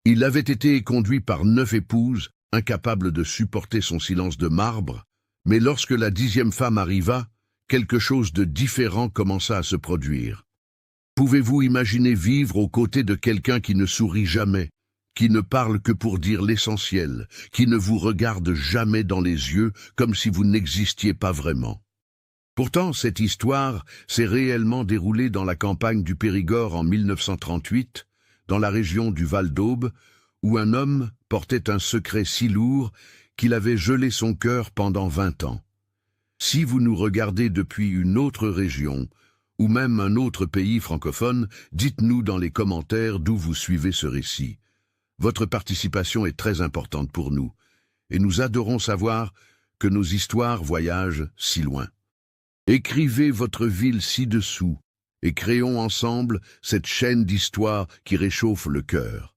Il avait été conduit par 9 épouses, incapables de supporter son silence de marbre, mais lorsque la 10e femme arriva, quelque chose de différent commença à se produire. Pouvez-vous imaginer vivre aux côtés de quelqu'un qui ne sourit jamais, qui ne parle que pour dire l'essentiel, qui ne vous regarde jamais dans les yeux comme si vous n'existiez pas vraiment? Pourtant, cette histoire s'est réellement déroulée dans la campagne du Périgord en 1938, dans la région du Val-d'Aube, où un homme portait un secret si lourd qu'il avait gelé son cœur pendant 20 ans. Si vous nous regardez depuis une autre région, ou même un autre pays francophone, dites-nous dans les commentaires d'où vous suivez ce récit. Votre participation est très importante pour nous, et nous adorons savoir que nos histoires voyagent si loin. Écrivez votre ville ci-dessous, et créons ensemble cette chaîne d'histoires qui réchauffe le cœur.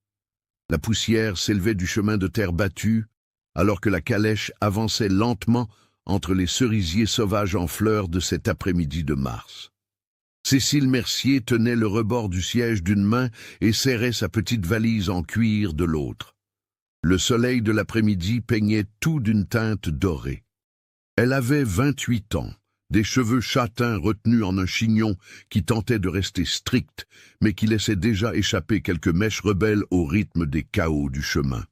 La poussière s'élevait du chemin de terre battu, alors que la calèche avançait lentement entre les cerisiers sauvages en fleurs de cet après-midi de mars. Cécile Mercier tenait le rebord du siège d'une main et serrait sa petite valise en cuir de l'autre. Le soleil de l'après-midi peignait tout d'une teinte dorée. Elle avait 28 ans, des cheveux châtains retenus en un chignon qui tentait de rester strict, mais qui laissait déjà échapper quelques mèches rebelles au rythme des chaos du chemin.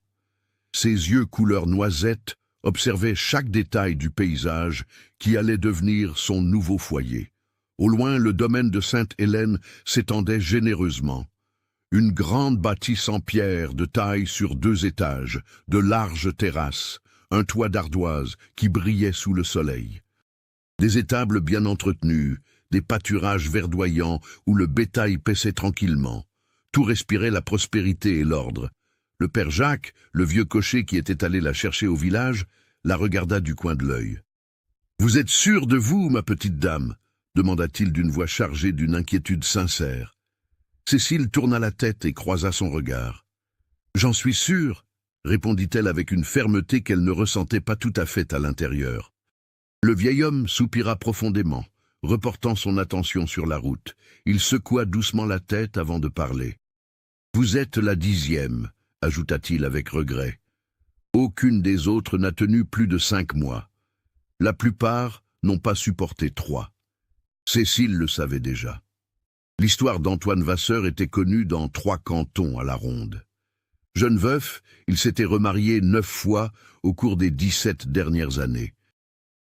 Ses yeux couleur noisette observaient chaque détail du paysage qui allait devenir son nouveau foyer. Au loin, le domaine de Sainte-Hélène s'étendait généreusement. Une grande bâtisse en pierre de taille sur 2 étages, de larges terrasses, un toit d'ardoise qui brillait sous le soleil. Des étables bien entretenues, des pâturages verdoyants où le bétail paissait tranquillement. Tout respirait la prospérité et l'ordre. Le père Jacques, le vieux cocher qui était allé la chercher au village, la regarda du coin de l'œil. « Vous êtes sûre de vous, ma petite dame ?» demanda-t-il d'une voix chargée d'une inquiétude sincère. Cécile tourna la tête et croisa son regard. « J'en suis sûre, » répondit-elle avec une fermeté qu'elle ne ressentait pas tout à fait à l'intérieur. Le vieil homme soupira profondément, reportant son attention sur la route. Il secoua doucement la tête avant de parler. « Vous êtes la 10e, » ajouta-t-il avec regret. « Aucune des autres n'a tenu plus de 5 mois. La plupart n'ont pas supporté 3. Cécile le savait déjà. L'histoire d'Antoine Vasseur était connue dans 3 cantons à la ronde. Jeune veuf, il s'était remarié 9 fois au cours des 17 dernières années.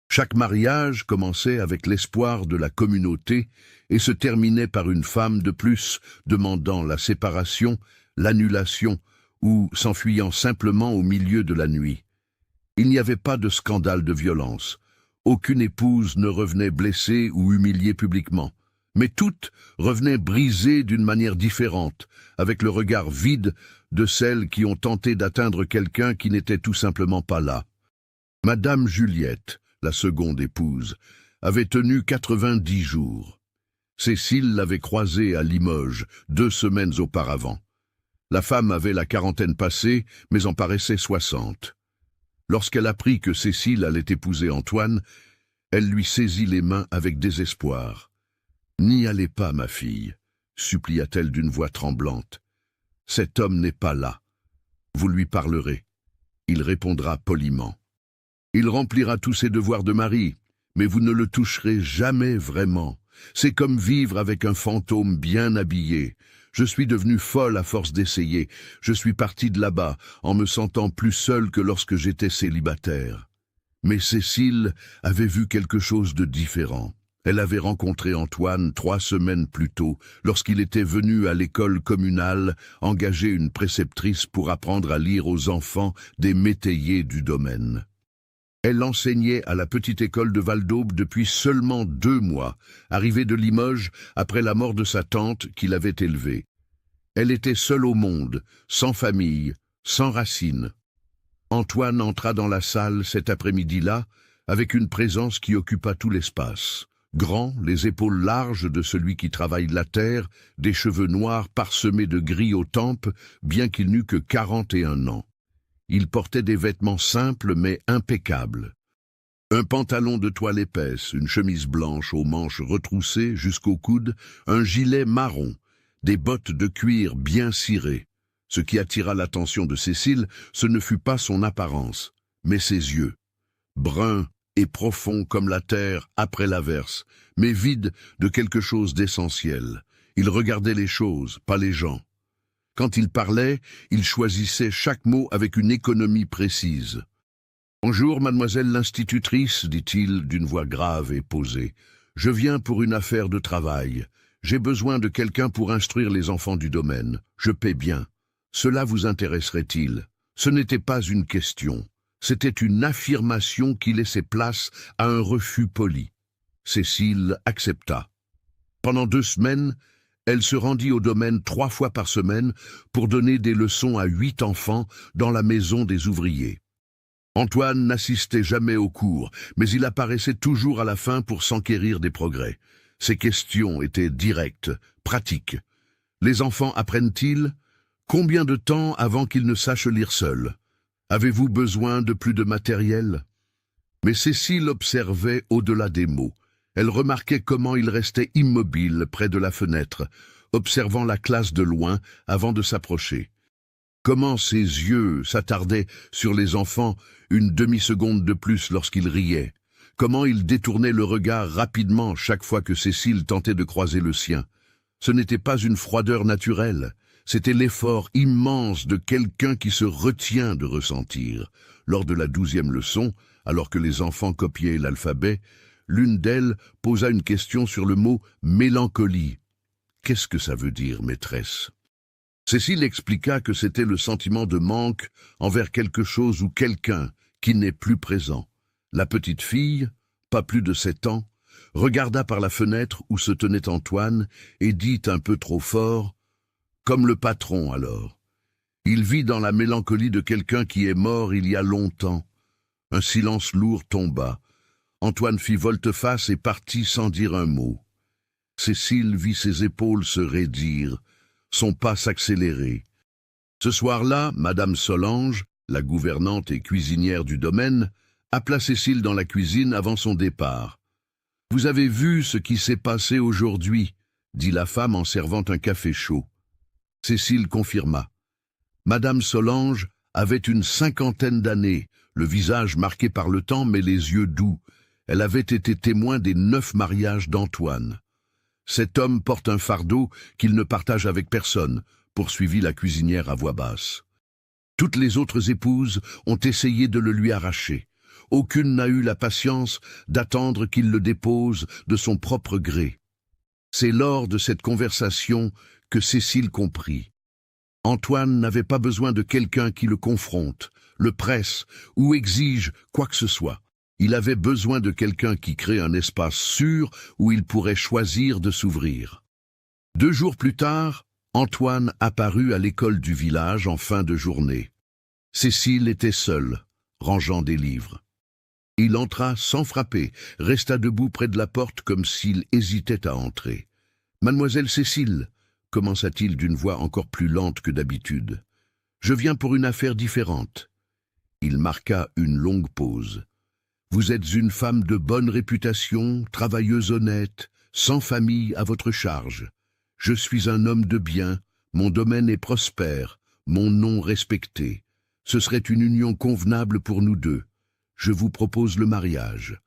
Chaque mariage commençait avec l'espoir de la communauté et se terminait par une femme de plus demandant la séparation, l'annulation ou s'enfuyant simplement au milieu de la nuit. Il n'y avait pas de scandale de violence. Aucune épouse ne revenait blessée ou humiliée publiquement, mais toutes revenaient brisées d'une manière différente, avec le regard vide de celles qui ont tenté d'atteindre quelqu'un qui n'était tout simplement pas là. Madame Juliette, la seconde épouse, avait tenu 90 jours. Cécile l'avait croisée à Limoges 2 semaines auparavant. La femme avait la quarantaine passée, mais en paraissait 60. Lorsqu'elle apprit que Cécile allait épouser Antoine, elle lui saisit les mains avec désespoir. « N'y allez pas, ma fille, » supplia-t-elle d'une voix tremblante. « Cet homme n'est pas là. Vous lui parlerez. Il répondra poliment. Il remplira tous ses devoirs de mari, mais vous ne le toucherez jamais vraiment. C'est comme vivre avec un fantôme bien habillé. Je suis devenue folle à force d'essayer. Je suis partie de là-bas, en me sentant plus seule que lorsque j'étais célibataire. » Mais Cécile avait vu quelque chose de différent. Elle avait rencontré Antoine 3 semaines plus tôt, lorsqu'il était venu à l'école communale engager une préceptrice pour apprendre à lire aux enfants des métayers du domaine. Elle enseignait à la petite école de Val-d'Aube depuis seulement 2 mois, arrivée de Limoges après la mort de sa tante qui l'avait élevée. Elle était seule au monde, sans famille, sans racines. Antoine entra dans la salle cet après-midi-là avec une présence qui occupa tout l'espace. Grand, les épaules larges de celui qui travaille la terre, des cheveux noirs parsemés de gris aux tempes, bien qu'il n'eût que 41 ans. Il portait des vêtements simples mais impeccables. Un pantalon de toile épaisse, une chemise blanche aux manches retroussées jusqu'au coude, un gilet marron, des bottes de cuir bien cirées. Ce qui attira l'attention de Cécile, ce ne fut pas son apparence, mais ses yeux, bruns et profonds comme la terre après l'averse, mais vides de quelque chose d'essentiel. Il regardait les choses, pas les gens. Quand il parlait, il choisissait chaque mot avec une économie précise. « Bonjour, mademoiselle l'institutrice, dit-il d'une voix grave et posée. Je viens pour une affaire de travail. J'ai besoin de quelqu'un pour instruire les enfants du domaine. Je paie bien. Cela vous intéresserait-il » Ce n'était pas une question. C'était une affirmation qui laissait place à un refus poli. Cécile accepta. Pendant 2 semaines, elle se rendit au domaine 3 fois par semaine pour donner des leçons à 8 enfants dans la maison des ouvriers. Antoine n'assistait jamais aux cours, mais il apparaissait toujours à la fin pour s'enquérir des progrès. Ses questions étaient directes, pratiques. Les enfants apprennent-ils? Combien de temps avant qu'ils ne sachent lire seuls? Avez-vous besoin de plus de matériel? Mais Cécile observait au-delà des mots. Elle remarquait comment il restait immobile près de la fenêtre, observant la classe de loin avant de s'approcher. Comment ses yeux s'attardaient sur les enfants une demi-seconde de plus lorsqu'il riait. Comment il détournait le regard rapidement chaque fois que Cécile tentait de croiser le sien. Ce n'était pas une froideur naturelle, c'était l'effort immense de quelqu'un qui se retient de ressentir. Lors de la 12e leçon, alors que les enfants copiaient l'alphabet, l'une d'elles posa une question sur le mot « mélancolie ». « Qu'est-ce que ça veut dire, maîtresse ?» Cécile expliqua que c'était le sentiment de manque envers quelque chose ou quelqu'un qui n'est plus présent. La petite fille, pas plus de 7 ans, regarda par la fenêtre où se tenait Antoine et dit un peu trop fort « Comme le patron alors. Il vit dans la mélancolie de quelqu'un qui est mort il y a longtemps. » Un silence lourd tomba. Antoine fit volte-face et partit sans dire un mot. Cécile vit ses épaules se raidir, son pas s'accélérer. Ce soir-là, Madame Solange, la gouvernante et cuisinière du domaine, appela Cécile dans la cuisine avant son départ. « Vous avez vu ce qui s'est passé aujourd'hui » dit la femme en servant un café chaud. Cécile confirma. Madame Solange avait une 50aine d'années, le visage marqué par le temps mais les yeux doux. Elle avait été témoin des 9 mariages d'Antoine. Cet homme porte un fardeau qu'il ne partage avec personne, poursuivit la cuisinière à voix basse. Toutes les autres épouses ont essayé de le lui arracher. Aucune n'a eu la patience d'attendre qu'il le dépose de son propre gré. C'est lors de cette conversation que Cécile comprit. Antoine n'avait pas besoin de quelqu'un qui le confronte, le presse ou exige quoi que ce soit. Il avait besoin de quelqu'un qui crée un espace sûr où il pourrait choisir de s'ouvrir. 2 jours plus tard, Antoine apparut à l'école du village en fin de journée. Cécile était seule, rangeant des livres. Il entra sans frapper, resta debout près de la porte comme s'il hésitait à entrer. « Mademoiselle Cécile » commença-t-il d'une voix encore plus lente que d'habitude. « Je viens pour une affaire différente. » Il marqua une longue pause. « Vous êtes une femme de bonne réputation, travailleuse honnête, sans famille à votre charge. Je suis un homme de bien, mon domaine est prospère, mon nom respecté. Ce serait une union convenable pour nous deux. Je vous propose le mariage. »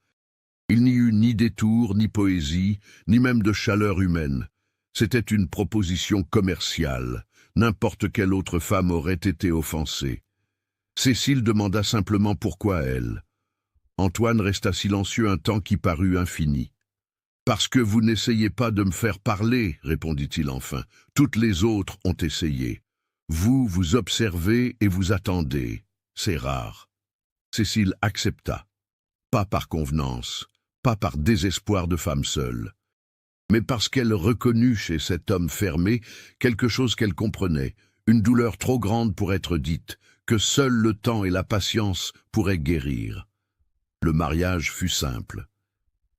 Il n'y eut ni détour, ni poésie, ni même de chaleur humaine. C'était une proposition commerciale. N'importe quelle autre femme aurait été offensée. Cécile demanda simplement pourquoi elle. Antoine resta silencieux un temps qui parut infini. « Parce que vous n'essayez pas de me faire parler, répondit-il enfin. Toutes les autres ont essayé. Vous, vous observez et vous attendez. C'est rare. » Cécile accepta. Pas par convenance, pas par désespoir de femme seule, mais parce qu'elle reconnut chez cet homme fermé quelque chose qu'elle comprenait, une douleur trop grande pour être dite, que seul le temps et la patience pourraient guérir. Le mariage fut simple.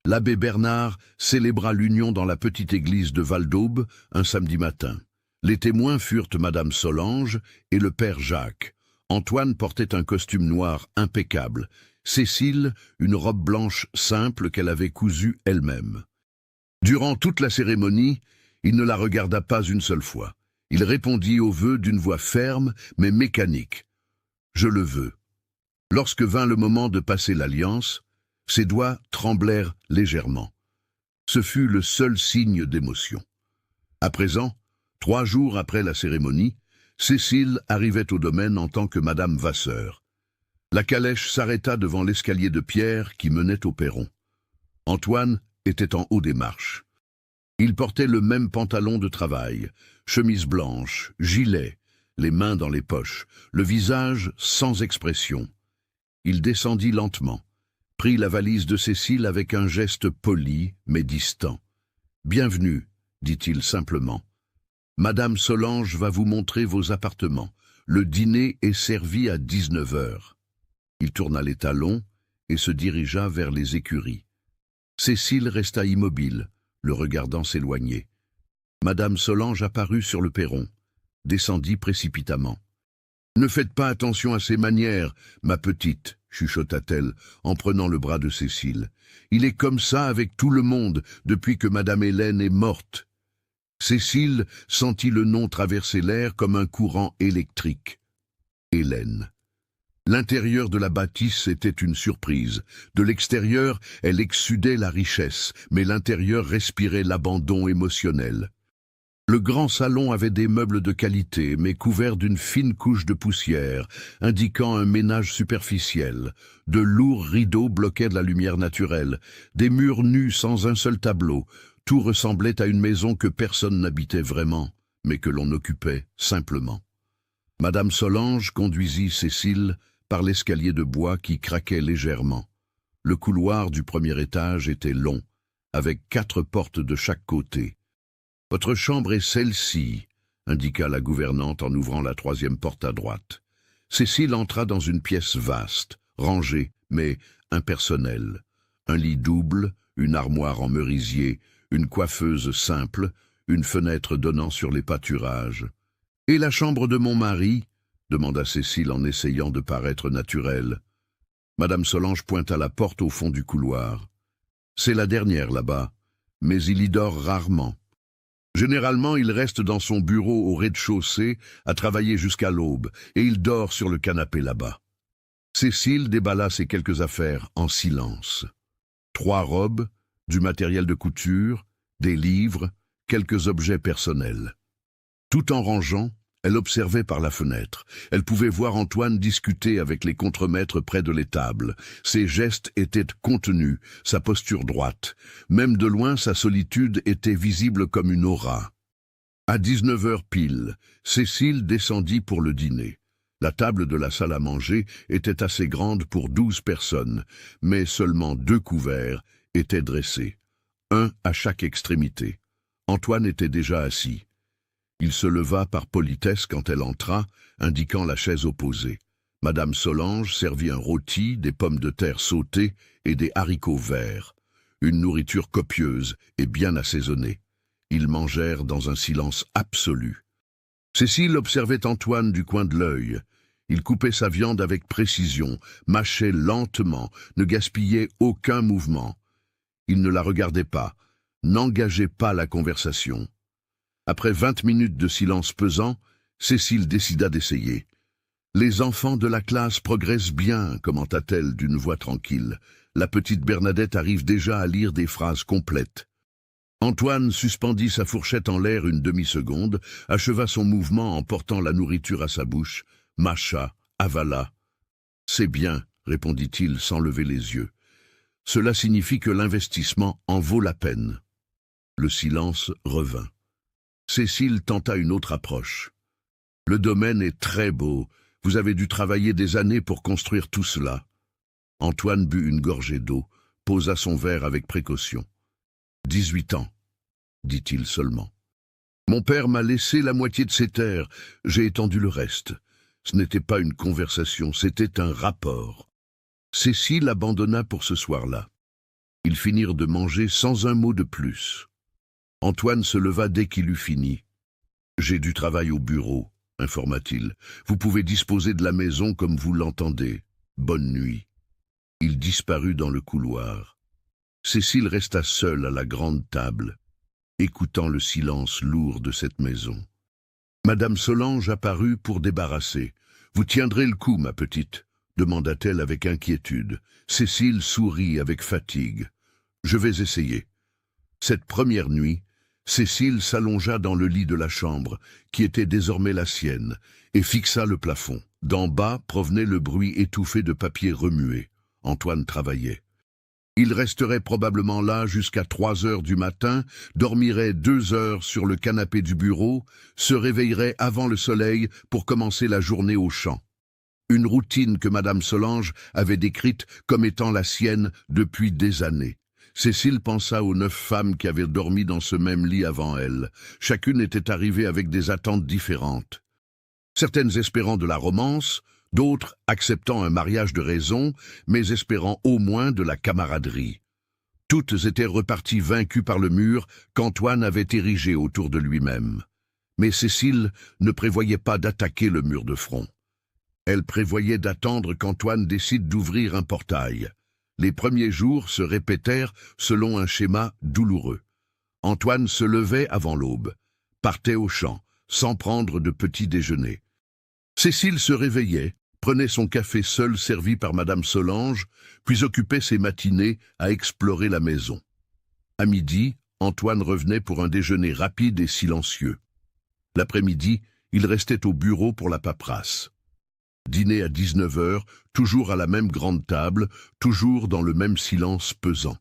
L'abbé Bernard célébra l'union dans la petite église de Val-d'Aube un samedi matin. Les témoins furent Madame Solange et le père Jacques. Antoine portait un costume noir impeccable. Cécile, une robe blanche simple qu'elle avait cousue elle-même. Durant toute la cérémonie, il ne la regarda pas une seule fois. Il répondit au vœu d'une voix ferme mais mécanique. « Je le veux. » Lorsque vint le moment de passer l'alliance, ses doigts tremblèrent légèrement. Ce fut le seul signe d'émotion. À présent, 3 jours après la cérémonie, Cécile arrivait au domaine en tant que Madame Vasseur. La calèche s'arrêta devant l'escalier de pierre qui menait au perron. Antoine était en haut des marches. Il portait le même pantalon de travail, chemise blanche, gilet, les mains dans les poches, le visage sans expression. Il descendit lentement, prit la valise de Cécile avec un geste poli mais distant. « Bienvenue », dit-il simplement. « Madame Solange va vous montrer vos appartements. Le dîner est servi à 19 heures. » Il tourna les talons et se dirigea vers les écuries. Cécile resta immobile, le regardant s'éloigner. Madame Solange apparut sur le perron, descendit précipitamment. « Ne faites pas attention à ses manières, ma petite, » chuchota-t-elle en prenant le bras de Cécile. « Il est comme ça avec tout le monde depuis que Madame Hélène est morte. » Cécile sentit le nom traverser l'air comme un courant électrique. Hélène. L'intérieur de la bâtisse était une surprise. De l'extérieur, elle exsudait la richesse, mais l'intérieur respirait l'abandon émotionnel. Le grand salon avait des meubles de qualité, mais couverts d'une fine couche de poussière, indiquant un ménage superficiel. De lourds rideaux bloquaient de la lumière naturelle, des murs nus sans un seul tableau. Tout ressemblait à une maison que personne n'habitait vraiment, mais que l'on occupait simplement. Madame Solange conduisit Cécile par l'escalier de bois qui craquait légèrement. Le couloir du premier étage était long, avec 4 portes de chaque côté. « Votre chambre est celle-ci », indiqua la gouvernante en ouvrant la 3e porte à droite. Cécile entra dans une pièce vaste, rangée, mais impersonnelle. Un lit double, une armoire en merisier, une coiffeuse simple, une fenêtre donnant sur les pâturages. « Et la chambre de mon mari ?» demanda Cécile en essayant de paraître naturelle. Madame Solange pointa la porte au fond du couloir. « C'est la dernière là-bas, mais il y dort rarement. Généralement, il reste dans son bureau au rez-de-chaussée à travailler jusqu'à l'aube, et il dort sur le canapé là-bas. » Cécile déballa ses quelques affaires en silence. 3 robes, du matériel de couture, des livres, quelques objets personnels. Tout en rangeant, elle observait par la fenêtre. Elle pouvait voir Antoine discuter avec les contremaîtres près de l'étable. Ses gestes étaient contenus, sa posture droite. Même de loin, sa solitude était visible comme une aura. À 19 heures pile, Cécile descendit pour le dîner. La table de la salle à manger était assez grande pour 12 personnes, mais seulement 2 couverts étaient dressés, un à chaque extrémité. Antoine était déjà assis. Il se leva par politesse quand elle entra, indiquant la chaise opposée. Madame Solange servit un rôti, des pommes de terre sautées et des haricots verts. Une nourriture copieuse et bien assaisonnée. Ils mangèrent dans un silence absolu. Cécile observait Antoine du coin de l'œil. Il coupait sa viande avec précision, mâchait lentement, ne gaspillait aucun mouvement. Il ne la regardait pas, n'engageait pas la conversation. Après 20 minutes de silence pesant, Cécile décida d'essayer. « Les enfants de la classe progressent bien », commenta-t-elle d'une voix tranquille. « La petite Bernadette arrive déjà à lire des phrases complètes. » Antoine suspendit sa fourchette en l'air une demi-seconde, acheva son mouvement en portant la nourriture à sa bouche, mâcha, avala. « C'est bien », répondit-il sans lever les yeux. « Cela signifie que l'investissement en vaut la peine. » Le silence revint. Cécile tenta une autre approche. « Le domaine est très beau. Vous avez dû travailler des années pour construire tout cela. » Antoine but une gorgée d'eau, posa son verre avec précaution. « 18 ans, dit-il seulement. Mon père m'a laissé la moitié de ses terres. J'ai étendu le reste. Ce n'était pas une conversation, c'était un rapport. » Cécile abandonna pour ce soir-là. Ils finirent de manger sans un mot de plus. Antoine se leva dès qu'il eut fini. « J'ai du travail au bureau, » informa-t-il. « Vous pouvez disposer de la maison comme vous l'entendez. Bonne nuit. » Il disparut dans le couloir. Cécile resta seule à la grande table, écoutant le silence lourd de cette maison. Madame Solange apparut pour débarrasser. « Vous tiendrez le coup, ma petite ?» demanda-t-elle avec inquiétude. Cécile sourit avec fatigue. « Je vais essayer. » Cette première nuit, Cécile s'allongea dans le lit de la chambre, qui était désormais la sienne, et fixa le plafond. D'en bas provenait le bruit étouffé de papier remué. Antoine travaillait. Il resterait probablement là jusqu'à 3 heures du matin, dormirait 2 heures sur le canapé du bureau, se réveillerait avant le soleil pour commencer la journée au champ. Une routine que Madame Solange avait décrite comme étant la sienne depuis des années. Cécile pensa aux 9 femmes qui avaient dormi dans ce même lit avant elle. Chacune était arrivée avec des attentes différentes. Certaines espérant de la romance, d'autres acceptant un mariage de raison, mais espérant au moins de la camaraderie. Toutes étaient reparties vaincues par le mur qu'Antoine avait érigé autour de lui-même. Mais Cécile ne prévoyait pas d'attaquer le mur de front. Elle prévoyait d'attendre qu'Antoine décide d'ouvrir un portail. Les premiers jours se répétèrent selon un schéma douloureux. Antoine se levait avant l'aube, partait au champ, sans prendre de petit déjeuner. Cécile se réveillait, prenait son café seul servi par Madame Solange, puis occupait ses matinées à explorer la maison. À midi, Antoine revenait pour un déjeuner rapide et silencieux. L'après-midi, il restait au bureau pour la paperasse. Dîner à 19 heures, toujours à la même grande table, toujours dans le même silence pesant.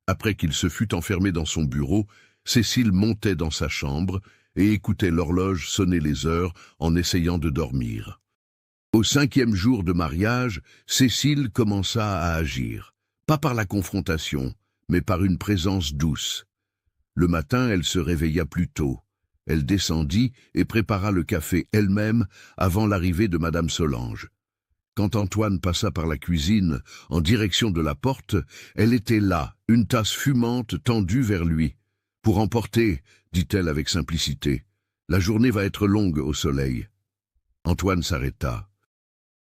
Après qu'il se fût enfermé dans son bureau, Cécile montait dans sa chambre et écoutait l'horloge sonner les heures en essayant de dormir. Au 5e jour de mariage, Cécile commença à agir, pas par la confrontation, mais par une présence douce. Le matin, elle se réveilla plus tôt. Elle descendit et prépara le café elle-même avant l'arrivée de Madame Solange. Quand Antoine passa par la cuisine, en direction de la porte, elle était là, une tasse fumante tendue vers lui. « Pour emporter, dit-elle avec simplicité. La journée va être longue au soleil. » Antoine s'arrêta.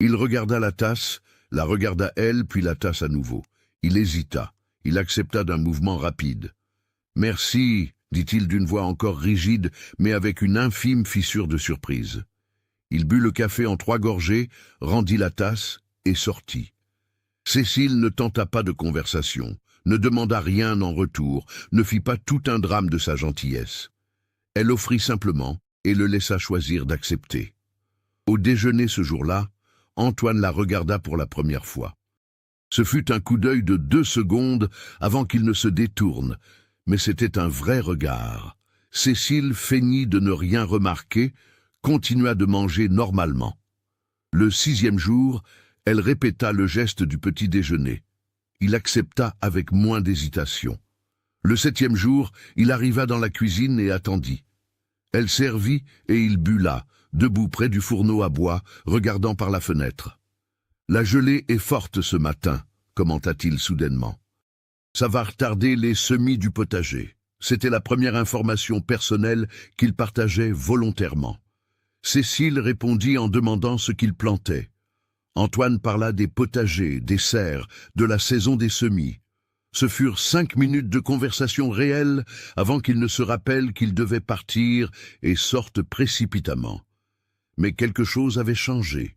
Il regarda la tasse, la regarda elle, puis la tasse à nouveau. Il hésita. Il accepta d'un mouvement rapide. « Merci, dit-il d'une voix encore rigide, mais avec une infime fissure de surprise. Il but le café en 3 gorgées, rendit la tasse et sortit. Cécile ne tenta pas de conversation, ne demanda rien en retour, ne fit pas tout un drame de sa gentillesse. Elle offrit simplement et le laissa choisir d'accepter. Au déjeuner ce jour-là, Antoine la regarda pour la première fois. Ce fut un coup d'œil de 2 secondes avant qu'il ne se détourne, mais c'était un vrai regard. Cécile feignit de ne rien remarquer, continua de manger normalement. Le 6e jour, elle répéta le geste du petit déjeuner. Il accepta avec moins d'hésitation. Le 7e jour, il arriva dans la cuisine et attendit. Elle servit et il but là, debout près du fourneau à bois, regardant par la fenêtre. « La gelée est forte ce matin », commenta-t-il soudainement. « Ça va retarder les semis du potager. » C'était la première information personnelle qu'il partageait volontairement. Cécile répondit en demandant ce qu'il plantait. Antoine parla des potagers, des serres, de la saison des semis. Ce furent 5 minutes de conversation réelle avant qu'il ne se rappelle qu'il devait partir et sorte précipitamment. Mais quelque chose avait changé.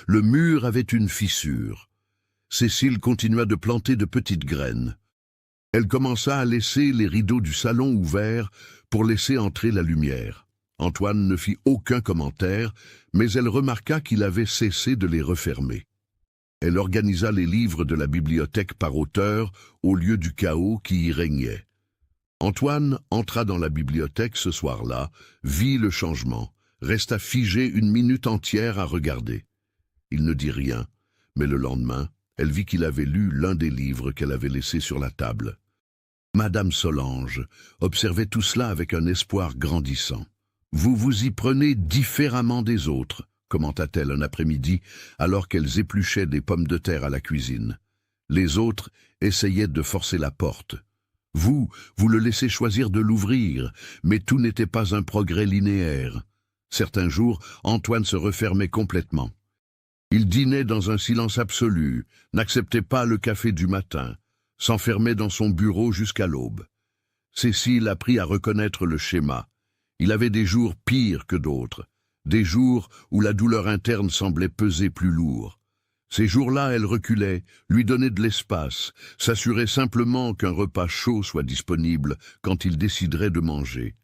Le mur avait une fissure. Cécile continua de planter de petites graines. Elle commença à laisser les rideaux du salon ouverts pour laisser entrer la lumière. Antoine ne fit aucun commentaire, mais elle remarqua qu'il avait cessé de les refermer. Elle organisa les livres de la bibliothèque par auteur au lieu du chaos qui y régnait. Antoine entra dans la bibliothèque ce soir-là, vit le changement, resta figé une minute entière à regarder. Il ne dit rien, mais le lendemain, elle vit qu'il avait lu l'un des livres qu'elle avait laissés sur la table. Madame Solange observait tout cela avec un espoir grandissant. « Vous vous y prenez différemment des autres », commenta-t-elle un après-midi, alors qu'elles épluchaient des pommes de terre à la cuisine. Les autres essayaient de forcer la porte. Vous le laissez choisir de l'ouvrir, mais tout n'était pas un progrès linéaire. Certains jours, Antoine se refermait complètement. Il dînait dans un silence absolu, n'acceptait pas le café du matin, s'enfermait dans son bureau jusqu'à l'aube. Cécile apprit à reconnaître le schéma. Il avait des jours pires que d'autres, des jours où la douleur interne semblait peser plus lourd. Ces jours-là, elle reculait, lui donnait de l'espace, s'assurait simplement qu'un repas chaud soit disponible quand il déciderait de manger.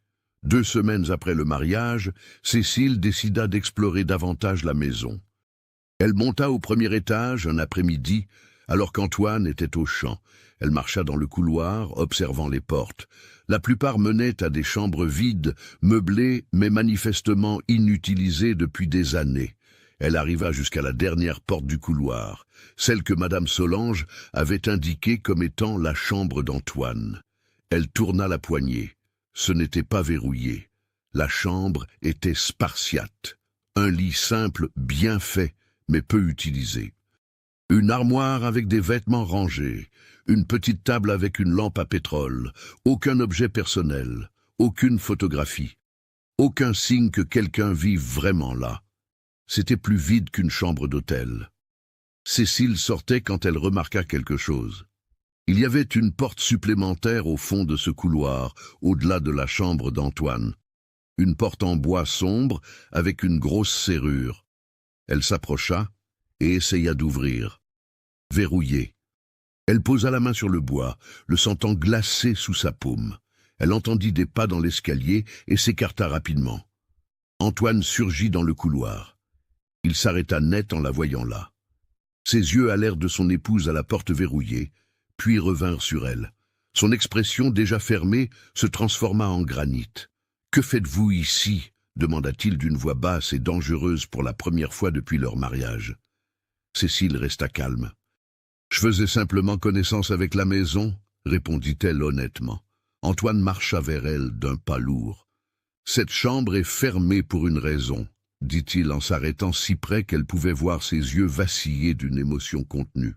2 semaines après le mariage, Cécile décida d'explorer davantage la maison. Elle monta au premier étage un après-midi, alors qu'Antoine était au champ. Elle marcha dans le couloir, observant les portes. La plupart menaient à des chambres vides, meublées, mais manifestement inutilisées depuis des années. Elle arriva jusqu'à la dernière porte du couloir, celle que Madame Solange avait indiquée comme étant la chambre d'Antoine. Elle tourna la poignée. Ce n'était pas verrouillé. La chambre était spartiate. Un lit simple, bien fait, mais peu utilisé. Une armoire avec des vêtements rangés, une petite table avec une lampe à pétrole, aucun objet personnel, aucune photographie, aucun signe que quelqu'un vive vraiment là. C'était plus vide qu'une chambre d'hôtel. Cécile sortait quand elle remarqua quelque chose. Il y avait une porte supplémentaire au fond de ce couloir, au-delà de la chambre d'Antoine. Une porte en bois sombre avec une grosse serrure. Elle s'approcha et essaya d'ouvrir. Verrouillé. Elle posa la main sur le bois, le sentant glacé sous sa paume. Elle entendit des pas dans l'escalier et s'écarta rapidement. Antoine surgit dans le couloir. Il s'arrêta net en la voyant là. Ses yeux allèrent de son épouse à la porte verrouillée, puis revinrent sur elle. Son expression déjà fermée se transforma en granit. « Que faites-vous ici ?» demanda-t-il d'une voix basse et dangereuse pour la première fois depuis leur mariage. Cécile resta calme. « Je faisais simplement connaissance avec la maison, » répondit-elle honnêtement. Antoine marcha vers elle d'un pas lourd. « Cette chambre est fermée pour une raison, » dit-il en s'arrêtant si près qu'elle pouvait voir ses yeux vaciller d'une émotion contenue.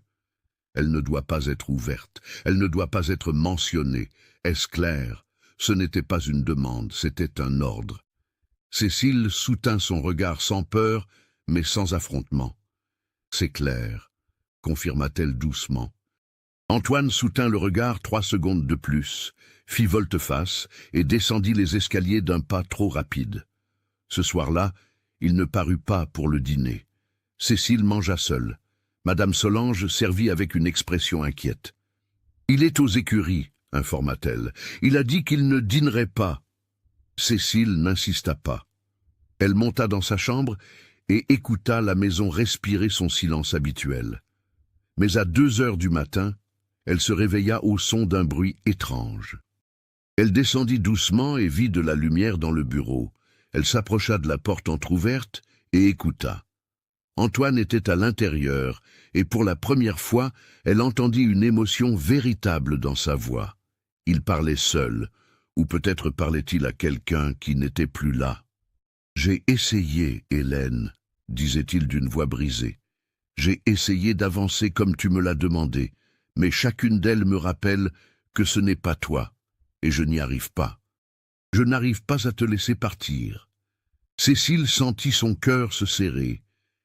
Elle ne doit pas être ouverte, elle ne doit pas être mentionnée. Est-ce clair? Ce n'était pas une demande, c'était un ordre. Cécile soutint son regard sans peur, mais sans affrontement. « C'est clair », confirma-t-elle doucement. Antoine soutint le regard 3 secondes de plus, fit volte-face et descendit les escaliers d'un pas trop rapide. Ce soir-là, il ne parut pas pour le dîner. Cécile mangea seule. Madame Solange servit avec une expression inquiète. « Il est aux écuries », informa-t-elle. « Il a dit qu'il ne dînerait pas. » Cécile n'insista pas. Elle monta dans sa chambre et écouta la maison respirer son silence habituel. Mais à 2 heures du matin, elle se réveilla au son d'un bruit étrange. Elle descendit doucement et vit de la lumière dans le bureau. Elle s'approcha de la porte entr'ouverte et écouta. Antoine était à l'intérieur, et pour la première fois, elle entendit une émotion véritable dans sa voix. Il parlait seul, ou peut-être parlait-il à quelqu'un qui n'était plus là. « J'ai essayé, Hélène, » disait-il d'une voix brisée. « J'ai essayé d'avancer comme tu me l'as demandé, mais chacune d'elles me rappelle que ce n'est pas toi, et je n'y arrive pas. Je n'arrive pas à te laisser partir. » Cécile sentit son cœur se serrer.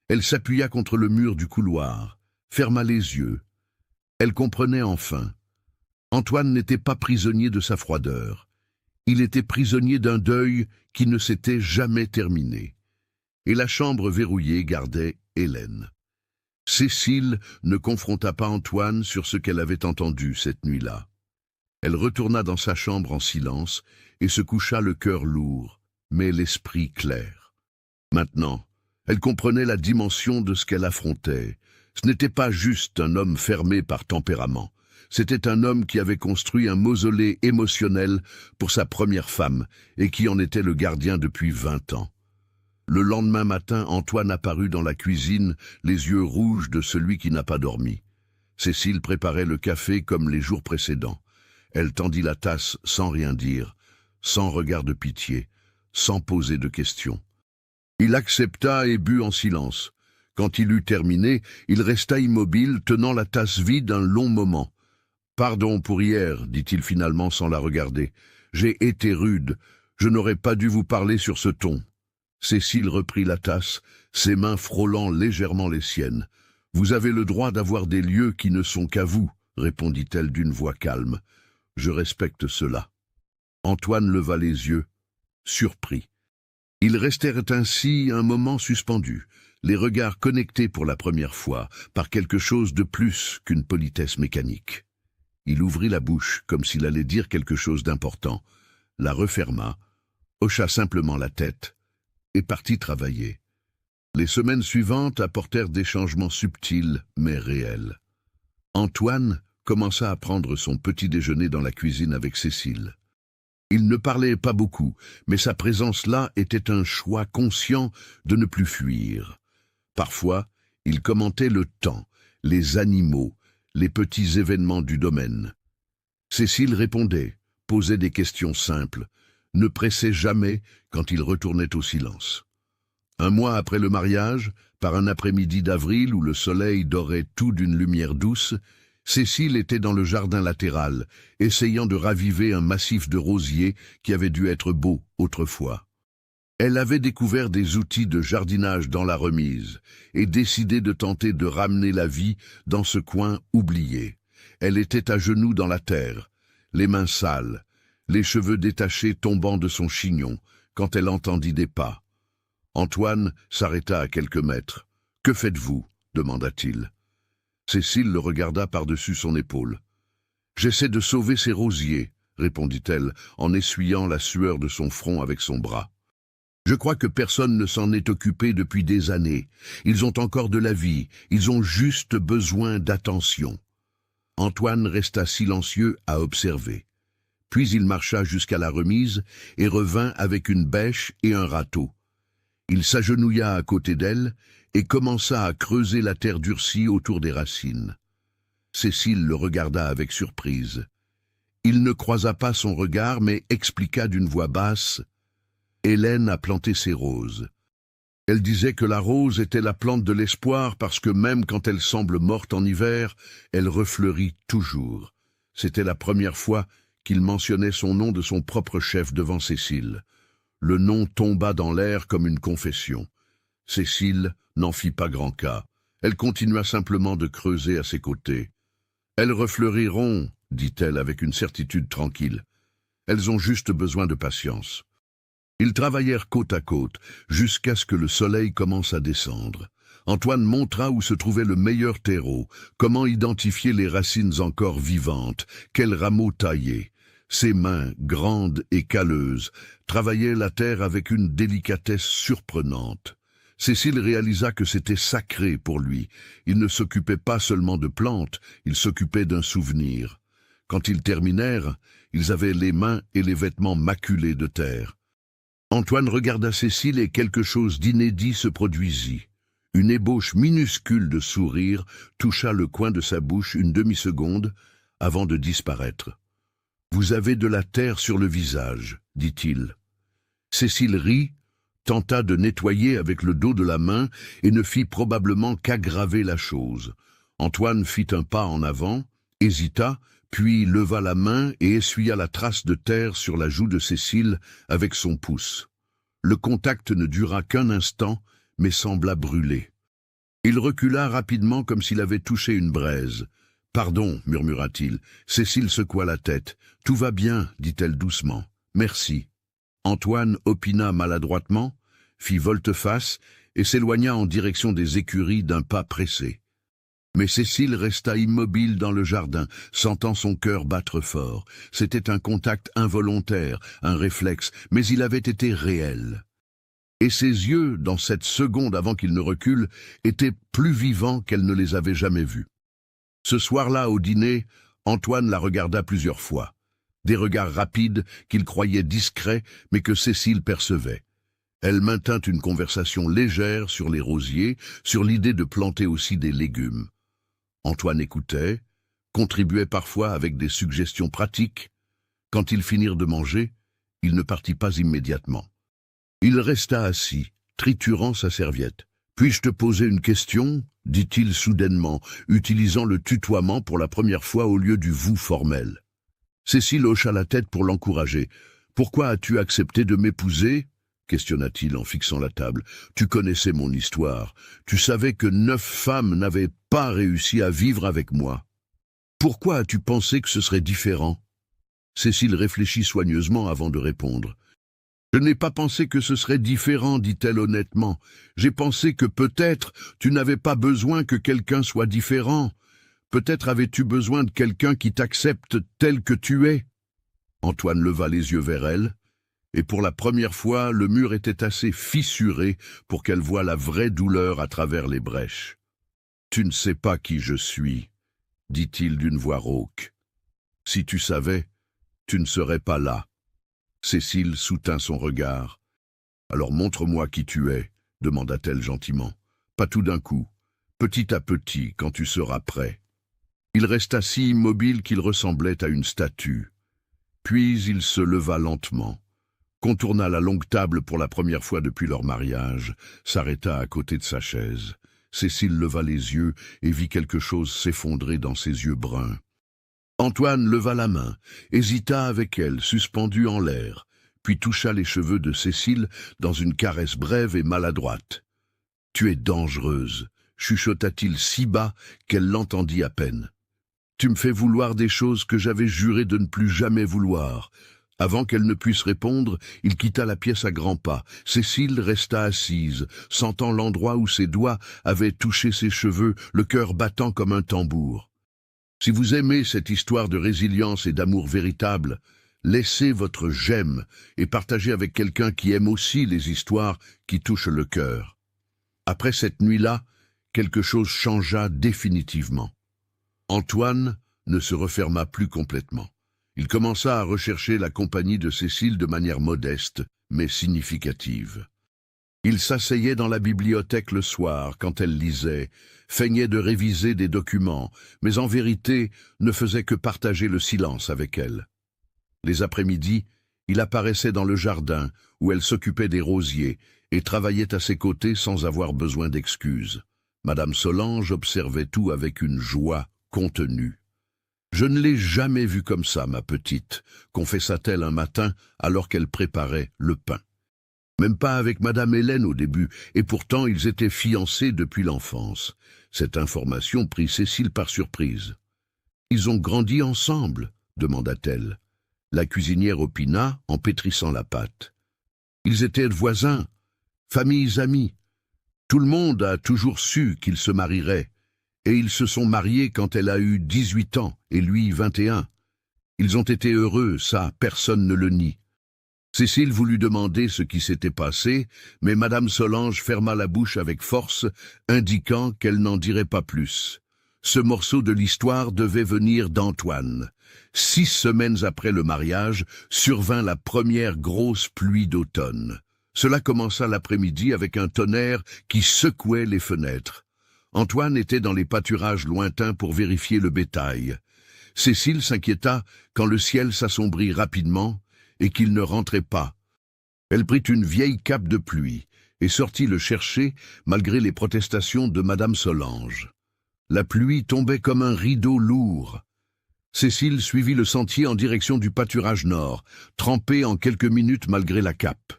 Elle s'appuya contre le mur du couloir, ferma les yeux. Elle comprenait enfin. Antoine n'était pas prisonnier de sa froideur. Il était prisonnier d'un deuil qui ne s'était jamais terminé. Et la chambre verrouillée gardait Hélène. Cécile ne confronta pas Antoine sur ce qu'elle avait entendu cette nuit-là. Elle retourna dans sa chambre en silence et se coucha le cœur lourd, mais l'esprit clair. Maintenant, elle comprenait la dimension de ce qu'elle affrontait. Ce n'était pas juste un homme fermé par tempérament. C'était un homme qui avait construit un mausolée émotionnel pour sa première femme et qui en était le gardien depuis 20 ans. Le lendemain matin, Antoine apparut dans la cuisine, les yeux rouges de celui qui n'a pas dormi. Cécile préparait le café comme les jours précédents. Elle tendit la tasse sans rien dire, sans regard de pitié, sans poser de questions. Il accepta et but en silence. Quand il eut terminé, il resta immobile, tenant la tasse vide un long moment. « Pardon pour hier, dit-il finalement sans la regarder. J'ai été rude. Je n'aurais pas dû vous parler sur ce ton. » Cécile reprit la tasse, ses mains frôlant légèrement les siennes. « Vous avez le droit d'avoir des lieux qui ne sont qu'à vous, » répondit-elle d'une voix calme. « Je respecte cela. » Antoine leva les yeux. surpris. Ils restèrent ainsi un moment suspendus, les regards connectés pour la première fois par quelque chose de plus qu'une politesse mécanique. Il ouvrit la bouche comme s'il allait dire quelque chose d'important, la referma, hocha simplement la tête et partit travailler. Les semaines suivantes apportèrent des changements subtils mais réels. Antoine commença à prendre son petit déjeuner dans la cuisine avec Cécile. Il ne parlait pas beaucoup, mais sa présence là était un choix conscient de ne plus fuir. Parfois, il commentait le temps, les animaux, les petits événements du domaine. Cécile répondait, posait des questions simples, ne pressait jamais quand il retournait au silence. Un mois après le mariage, par un après-midi d'avril où le soleil dorait tout d'une lumière douce, Cécile était dans le jardin latéral, essayant de raviver un massif de rosiers qui avait dû être beau autrefois. Elle avait découvert des outils de jardinage dans la remise et décidé de tenter de ramener la vie dans ce coin oublié. Elle était à genoux dans la terre, les mains sales, les cheveux détachés tombant de son chignon, quand elle entendit des pas. Antoine s'arrêta à quelques mètres. « Que faites-vous » demanda-t-il. Cécile le regarda par-dessus son épaule. « J'essaie de sauver ces rosiers » répondit-elle en essuyant la sueur de son front avec son bras. « Je crois que personne ne s'en est occupé depuis des années. Ils ont encore de la vie, ils ont juste besoin d'attention. » Antoine resta silencieux à observer. Puis il marcha jusqu'à la remise et revint avec une bêche et un râteau. Il s'agenouilla à côté d'elle et commença à creuser la terre durcie autour des racines. Cécile le regarda avec surprise. Il ne croisa pas son regard, mais expliqua d'une voix basse « Hélène a planté ses roses. Elle disait que la rose était la plante de l'espoir parce que même quand elle semble morte en hiver, elle refleurit toujours. » C'était la première fois qu'il mentionnait son nom de son propre chef devant Cécile. Le nom tomba dans l'air comme une confession. Cécile n'en fit pas grand cas. Elle continua simplement de creuser à ses côtés. « Elles refleuriront, » dit-elle avec une certitude tranquille. « Elles ont juste besoin de patience. » Ils travaillèrent côte à côte, jusqu'à ce que le soleil commence à descendre. Antoine montra où se trouvait le meilleur terreau, comment identifier les racines encore vivantes, quels rameaux tailler. Ses mains, grandes et calleuses, travaillaient la terre avec une délicatesse surprenante. Cécile réalisa que c'était sacré pour lui. Il ne s'occupait pas seulement de plantes, il s'occupait d'un souvenir. Quand ils terminèrent, ils avaient les mains et les vêtements maculés de terre. Antoine regarda Cécile et quelque chose d'inédit se produisit. Une ébauche minuscule de sourire toucha le coin de sa bouche une demi-seconde avant de disparaître. « Vous avez de la terre sur le visage, » dit-il. Cécile rit, tenta de nettoyer avec le dos de la main et ne fit probablement qu'aggraver la chose. Antoine fit un pas en avant, hésita, puis leva la main et essuya la trace de terre sur la joue de Cécile avec son pouce. Le contact ne dura qu'un instant, mais sembla brûler. Il recula rapidement comme s'il avait touché une braise. « Pardon, murmura-t-il. Cécile secoua la tête. « Tout va bien, dit-elle doucement. Merci. » Antoine opina maladroitement, fit volte-face et s'éloigna en direction des écuries d'un pas pressé. Mais Cécile resta immobile dans le jardin, sentant son cœur battre fort. C'était un contact involontaire, un réflexe, mais il avait été réel. Et ses yeux, dans cette seconde avant qu'il ne recule, étaient plus vivants qu'elle ne les avait jamais vus. Ce soir-là, au dîner, Antoine la regarda plusieurs fois. Des regards rapides qu'il croyait discrets, mais que Cécile percevait. Elle maintint une conversation légère sur les rosiers, sur l'idée de planter aussi des légumes. Antoine écoutait, contribuait parfois avec des suggestions pratiques. Quand ils finirent de manger, il ne partit pas immédiatement. Il resta assis, triturant sa serviette. « Puis-je te poser une question ?» dit-il soudainement, utilisant le tutoiement pour la première fois au lieu du « vous » formel. Cécile hocha la tête pour l'encourager. « Pourquoi as-tu accepté de m'épouser ?» questionna-t-il en fixant la table. « Tu connaissais mon histoire. Tu savais que 9 femmes n'avaient pas réussi à vivre avec moi. Pourquoi as-tu pensé que ce serait différent ?» Cécile réfléchit soigneusement avant de répondre. Je n'ai pas pensé que ce serait différent, dit-elle honnêtement. J'ai pensé que peut-être tu n'avais pas besoin que quelqu'un soit différent. Peut-être avais-tu besoin de quelqu'un qui t'accepte tel que tu es. Antoine leva les yeux vers elle, et pour la première fois, le mur était assez fissuré pour qu'elle voie la vraie douleur à travers les brèches. « Tu ne sais pas qui je suis, » dit-il d'une voix rauque. « Si tu savais, tu ne serais pas là. » Cécile soutint son regard. « Alors montre-moi qui tu es, » demanda-t-elle gentiment. « Pas tout d'un coup, petit à petit, quand tu seras prêt. » Il resta si immobile qu'il ressemblait à une statue. Puis il se leva lentement, contourna la longue table pour la première fois depuis leur mariage, s'arrêta à côté de sa chaise. Cécile leva les yeux et vit quelque chose s'effondrer dans ses yeux bruns. Antoine leva la main, hésita avec elle, suspendue en l'air, puis toucha les cheveux de Cécile dans une caresse brève et maladroite. « Tu es dangereuse », chuchota-t-il si bas qu'elle l'entendit à peine. « Tu me fais vouloir des choses que j'avais juré de ne plus jamais vouloir. » Avant qu'elle ne puisse répondre, il quitta la pièce à grands pas. Cécile resta assise, sentant l'endroit où ses doigts avaient touché ses cheveux, le cœur battant comme un tambour. Si vous aimez cette histoire de résilience et d'amour véritable, laissez votre j'aime et partagez avec quelqu'un qui aime aussi les histoires qui touchent le cœur. Après cette nuit-là, quelque chose changea définitivement. Antoine ne se referma plus complètement. Il commença à rechercher la compagnie de Cécile de manière modeste, mais significative. Il s'asseyait dans la bibliothèque le soir, quand elle lisait, feignait de réviser des documents, mais en vérité ne faisait que partager le silence avec elle. Les après-midi, il apparaissait dans le jardin, où elle s'occupait des rosiers, et travaillait à ses côtés sans avoir besoin d'excuses. Madame Solange observait tout avec une joie contenue. « Je ne l'ai jamais vue comme ça, ma petite », confessa-t-elle un matin alors qu'elle préparait le pain. Même pas avec Madame Hélène au début, et pourtant ils étaient fiancés depuis l'enfance. Cette information prit Cécile par surprise. « Ils ont grandi ensemble ?» demanda-t-elle. La cuisinière opina en pétrissant la pâte. « Ils étaient voisins, familles amies. Tout le monde a toujours su qu'ils se marieraient. Et ils se sont mariés quand elle a eu 18 ans et lui 21. Ils ont été heureux, ça, personne ne le nie. » Cécile voulut demander ce qui s'était passé, mais Madame Solange ferma la bouche avec force, indiquant qu'elle n'en dirait pas plus. Ce morceau de l'histoire devait venir d'Antoine. 6 semaines après le mariage, survint la première grosse pluie d'automne. Cela commença l'après-midi avec un tonnerre qui secouait les fenêtres. Antoine était dans les pâturages lointains pour vérifier le bétail. Cécile s'inquiéta quand le ciel s'assombrit rapidement et qu'il ne rentrait pas. Elle prit une vieille cape de pluie et sortit le chercher malgré les protestations de Madame Solange. La pluie tombait comme un rideau lourd. Cécile suivit le sentier en direction du pâturage nord, trempée en quelques minutes malgré la cape.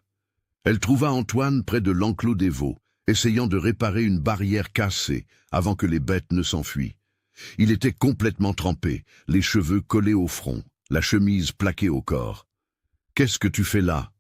Elle trouva Antoine près de l'enclos des veaux, essayant de réparer une barrière cassée avant que les bêtes ne s'enfuient. Il était complètement trempé, les cheveux collés au front, la chemise plaquée au corps. « Qu'est-ce que tu fais là ?»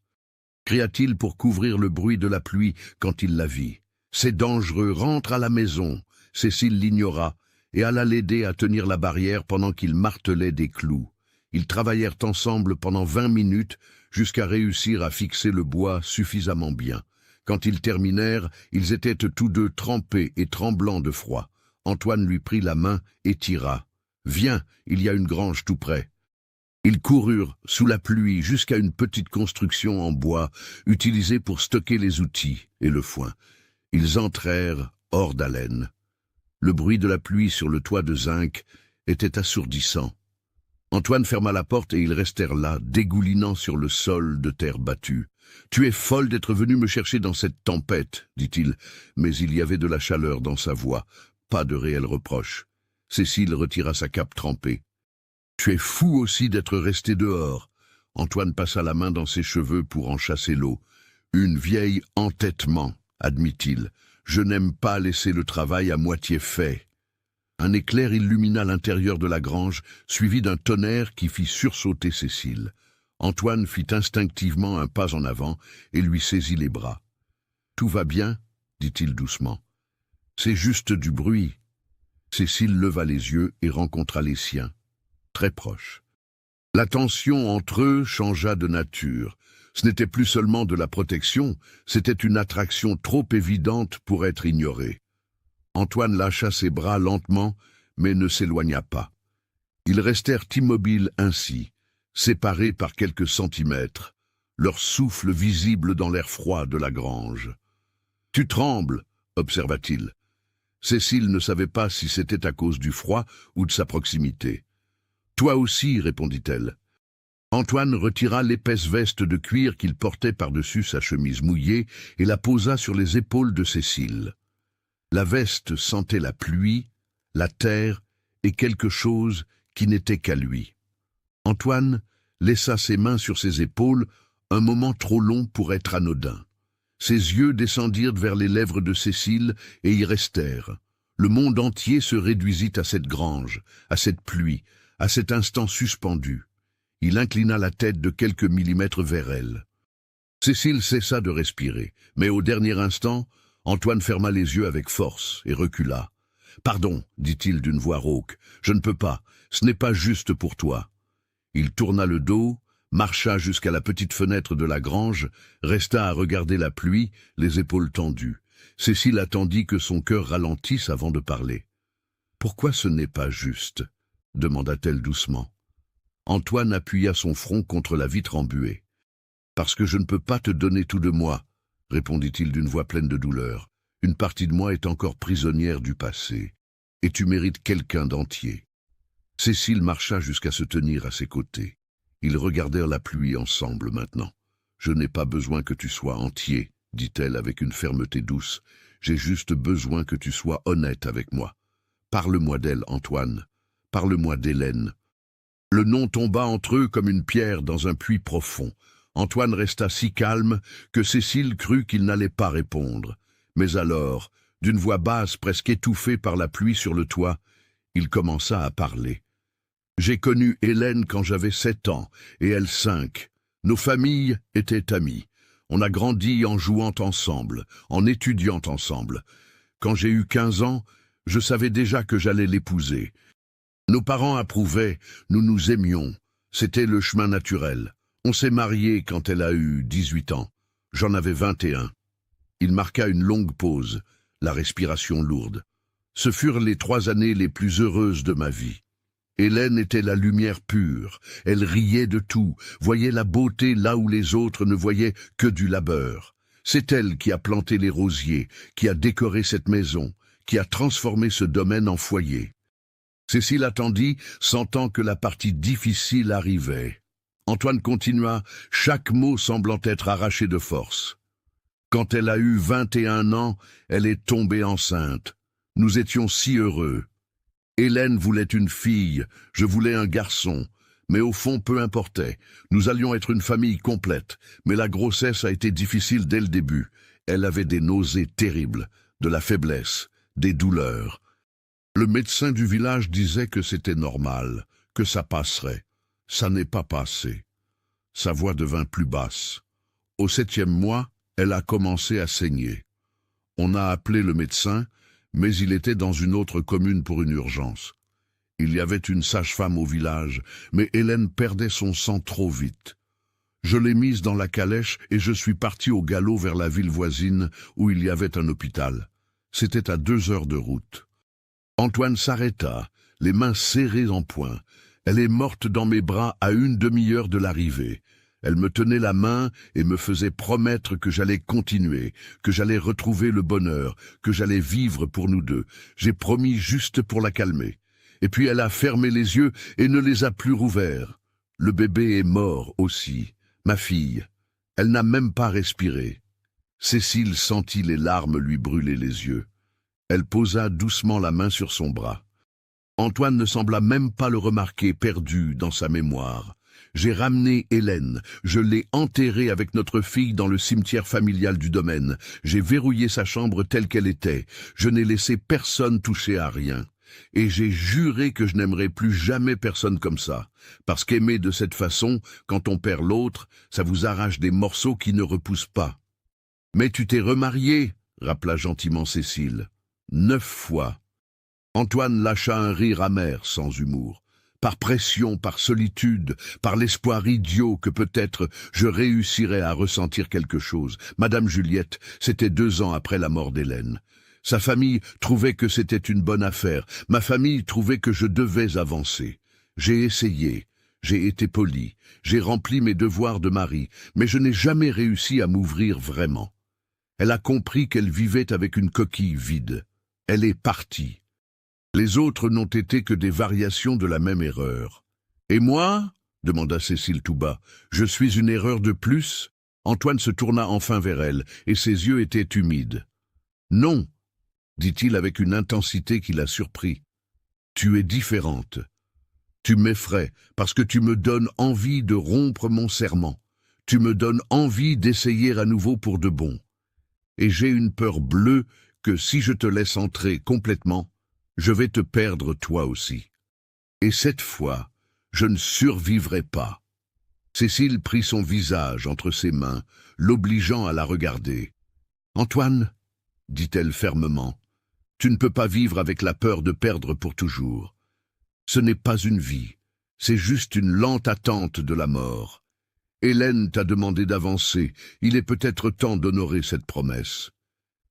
cria-t-il pour couvrir le bruit de la pluie quand il la vit. « C'est dangereux, rentre à la maison !» Cécile l'ignora et alla l'aider à tenir la barrière pendant qu'il martelait des clous. Ils travaillèrent ensemble pendant 20 minutes jusqu'à réussir à fixer le bois suffisamment bien. Quand ils terminèrent, ils étaient tous deux trempés et tremblants de froid. Antoine lui prit la main et tira. « Viens, il y a une grange tout près. » Ils coururent sous la pluie jusqu'à une petite construction en bois utilisée pour stocker les outils et le foin. Ils entrèrent hors d'haleine. Le bruit de la pluie sur le toit de zinc était assourdissant. Antoine ferma la porte et ils restèrent là, dégoulinant sur le sol de terre battue. « Tu es folle d'être venue me chercher dans cette tempête, » dit-il, mais il y avait de la chaleur dans sa voix, pas de réel reproche. Cécile retira sa cape trempée. « Tu es fou aussi d'être resté dehors. » Antoine passa la main dans ses cheveux pour en chasser l'eau. « Une vieille entêtement, » admit-il. « Je n'aime pas laisser le travail à moitié fait. » Un éclair illumina l'intérieur de la grange, suivi d'un tonnerre qui fit sursauter Cécile. Antoine fit instinctivement un pas en avant et lui saisit les bras. « Tout va bien ?» dit-il doucement. « C'est juste du bruit. » Cécile leva les yeux et rencontra les siens, très proches. La tension entre eux changea de nature. Ce n'était plus seulement de la protection, c'était une attraction trop évidente pour être ignorée. Antoine lâcha ses bras lentement, mais ne s'éloigna pas. Ils restèrent immobiles ainsi, séparés par quelques centimètres, leur souffle visible dans l'air froid de la grange. « Tu trembles » observa-t-il. Cécile ne savait pas si c'était à cause du froid ou de sa proximité. « Toi aussi » répondit-elle. Antoine retira l'épaisse veste de cuir qu'il portait par-dessus sa chemise mouillée et la posa sur les épaules de Cécile. La veste sentait la pluie, la terre et quelque chose qui n'était qu'à lui. Antoine laissa ses mains sur ses épaules, un moment trop long pour être anodin. Ses yeux descendirent vers les lèvres de Cécile et y restèrent. Le monde entier se réduisit à cette grange, à cette pluie, à cet instant suspendu. Il inclina la tête de quelques millimètres vers elle. Cécile cessa de respirer, mais au dernier instant, Antoine ferma les yeux avec force et recula. « Pardon, dit-il d'une voix rauque, je ne peux pas, ce n'est pas juste pour toi. » Il tourna le dos, marcha jusqu'à la petite fenêtre de la grange, resta à regarder la pluie, les épaules tendues. Cécile attendit que son cœur ralentisse avant de parler. « Pourquoi ce n'est pas juste ?» demanda-t-elle doucement. Antoine appuya son front contre la vitre embuée. « Parce que je ne peux pas te donner tout de moi, » répondit-il d'une voix pleine de douleur. « Une partie de moi est encore prisonnière du passé, et tu mérites quelqu'un d'entier. » Cécile marcha jusqu'à se tenir à ses côtés. Ils regardèrent la pluie ensemble maintenant. « Je n'ai pas besoin que tu sois entier, » dit-elle avec une fermeté douce. « J'ai juste besoin que tu sois honnête avec moi. Parle-moi d'elle, Antoine. Parle-moi d'Hélène. » Le nom tomba entre eux comme une pierre dans un puits profond. Antoine resta si calme que Cécile crut qu'il n'allait pas répondre. Mais alors, d'une voix basse presque étouffée par la pluie sur le toit, il commença à parler. « J'ai connu Hélène quand j'avais 7 ans, et elle 5. Nos familles étaient amies. On a grandi en jouant ensemble, en étudiant ensemble. Quand j'ai eu 15 ans, je savais déjà que j'allais l'épouser. Nos parents approuvaient, nous nous aimions. C'était le chemin naturel. On s'est mariés quand elle a eu 18 ans. J'en avais 21. » Il marqua une longue pause, la respiration lourde. « Ce furent les 3 années les plus heureuses de ma vie. Hélène était la lumière pure, elle riait de tout, voyait la beauté là où les autres ne voyaient que du labeur. C'est elle qui a planté les rosiers, qui a décoré cette maison, qui a transformé ce domaine en foyer. » Cécile attendit, sentant que la partie difficile arrivait. Antoine continua, chaque mot semblant être arraché de force. « Quand elle a eu 21 ans, elle est tombée enceinte. Nous étions si heureux. Hélène voulait une fille, je voulais un garçon. Mais au fond, peu importait. Nous allions être une famille complète. Mais la grossesse a été difficile dès le début. Elle avait des nausées terribles, de la faiblesse, des douleurs. Le médecin du village disait que c'était normal, que ça passerait. Ça n'est pas passé. » Sa voix devint plus basse. Au 7e mois, elle a commencé à saigner. On a appelé le médecin, mais il était dans une autre commune pour une urgence. Il y avait une sage-femme au village, mais Hélène perdait son sang trop vite. Je l'ai mise dans la calèche et je suis parti au galop vers la ville voisine où il y avait un hôpital. C'était à 2 heures de route. Antoine s'arrêta, les mains serrées en poing. Elle est morte dans mes bras à 1 demi-heure de l'arrivée. Elle me tenait la main et me faisait promettre que j'allais continuer, que j'allais retrouver le bonheur, que j'allais vivre pour nous deux. J'ai promis juste pour la calmer. Et puis elle a fermé les yeux et ne les a plus rouverts. Le bébé est mort aussi, ma fille. Elle n'a même pas respiré. » Cécile sentit les larmes lui brûler les yeux. Elle posa doucement la main sur son bras. Antoine ne sembla même pas le remarquer, perdu dans sa mémoire. « J'ai ramené Hélène, je l'ai enterrée avec notre fille dans le cimetière familial du domaine. J'ai verrouillé sa chambre telle qu'elle était. Je n'ai laissé personne toucher à rien. et j'ai juré que je n'aimerais plus jamais personne comme ça, parce qu'aimer de cette façon, quand on perd l'autre, ça vous arrache des morceaux qui ne repoussent pas. Mais tu t'es remarié, rappela gentiment Cécile. 9 fois. Antoine lâcha un rire amer, sans humour. Par pression, par solitude, par l'espoir idiot que peut-être je réussirais à ressentir quelque chose. Madame Juliette, c'était 2 ans après la mort d'Hélène. Sa famille trouvait que c'était une bonne affaire. Ma famille trouvait que je devais avancer. J'ai essayé. J'ai été poli. J'ai rempli mes devoirs de mari. Mais je n'ai jamais réussi à m'ouvrir vraiment. Elle a compris qu'elle vivait avec une coquille vide. Elle est partie. Les autres n'ont été que des variations de la même erreur. Et moi, demanda Cécile tout bas, je suis une erreur de plus? Antoine se tourna enfin vers elle, et ses yeux étaient humides. Non, dit-il avec une intensité qui la surprit. Tu es différente. Tu m'effraies parce que tu me donnes envie de rompre mon serment. Tu me donnes envie d'essayer à nouveau pour de bon. Et j'ai une peur bleue que si je te laisse entrer complètement, je vais te perdre toi aussi. Et cette fois, je ne survivrai pas. Cécile prit son visage entre ses mains, l'obligeant à la regarder. « Antoine, dit-elle fermement, tu ne peux pas vivre avec la peur de perdre pour toujours. Ce n'est pas une vie, c'est juste une lente attente de la mort. Hélène t'a demandé d'avancer, il est peut-être temps d'honorer cette promesse. »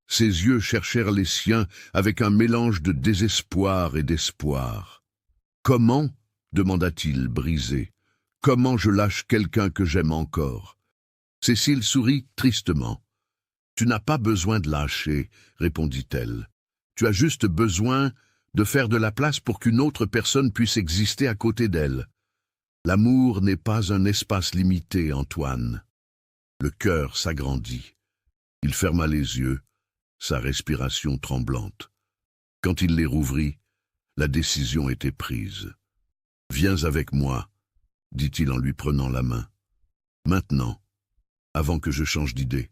Ses yeux cherchèrent les siens avec un mélange de désespoir et d'espoir. « Comment ?» demanda-t-il, brisé. « Comment je lâche quelqu'un que j'aime encore ?» Cécile sourit tristement. « Tu n'as pas besoin de lâcher, » répondit-elle. « Tu as juste besoin de faire de la place pour qu'une autre personne puisse exister à côté d'elle. L'amour n'est pas un espace limité, Antoine. » Le cœur s'agrandit. Il ferma les yeux, sa respiration tremblante. Quand il les rouvrit, la décision était prise. « Viens avec moi, » dit-il en lui prenant la main. « Maintenant, avant que je change d'idée. »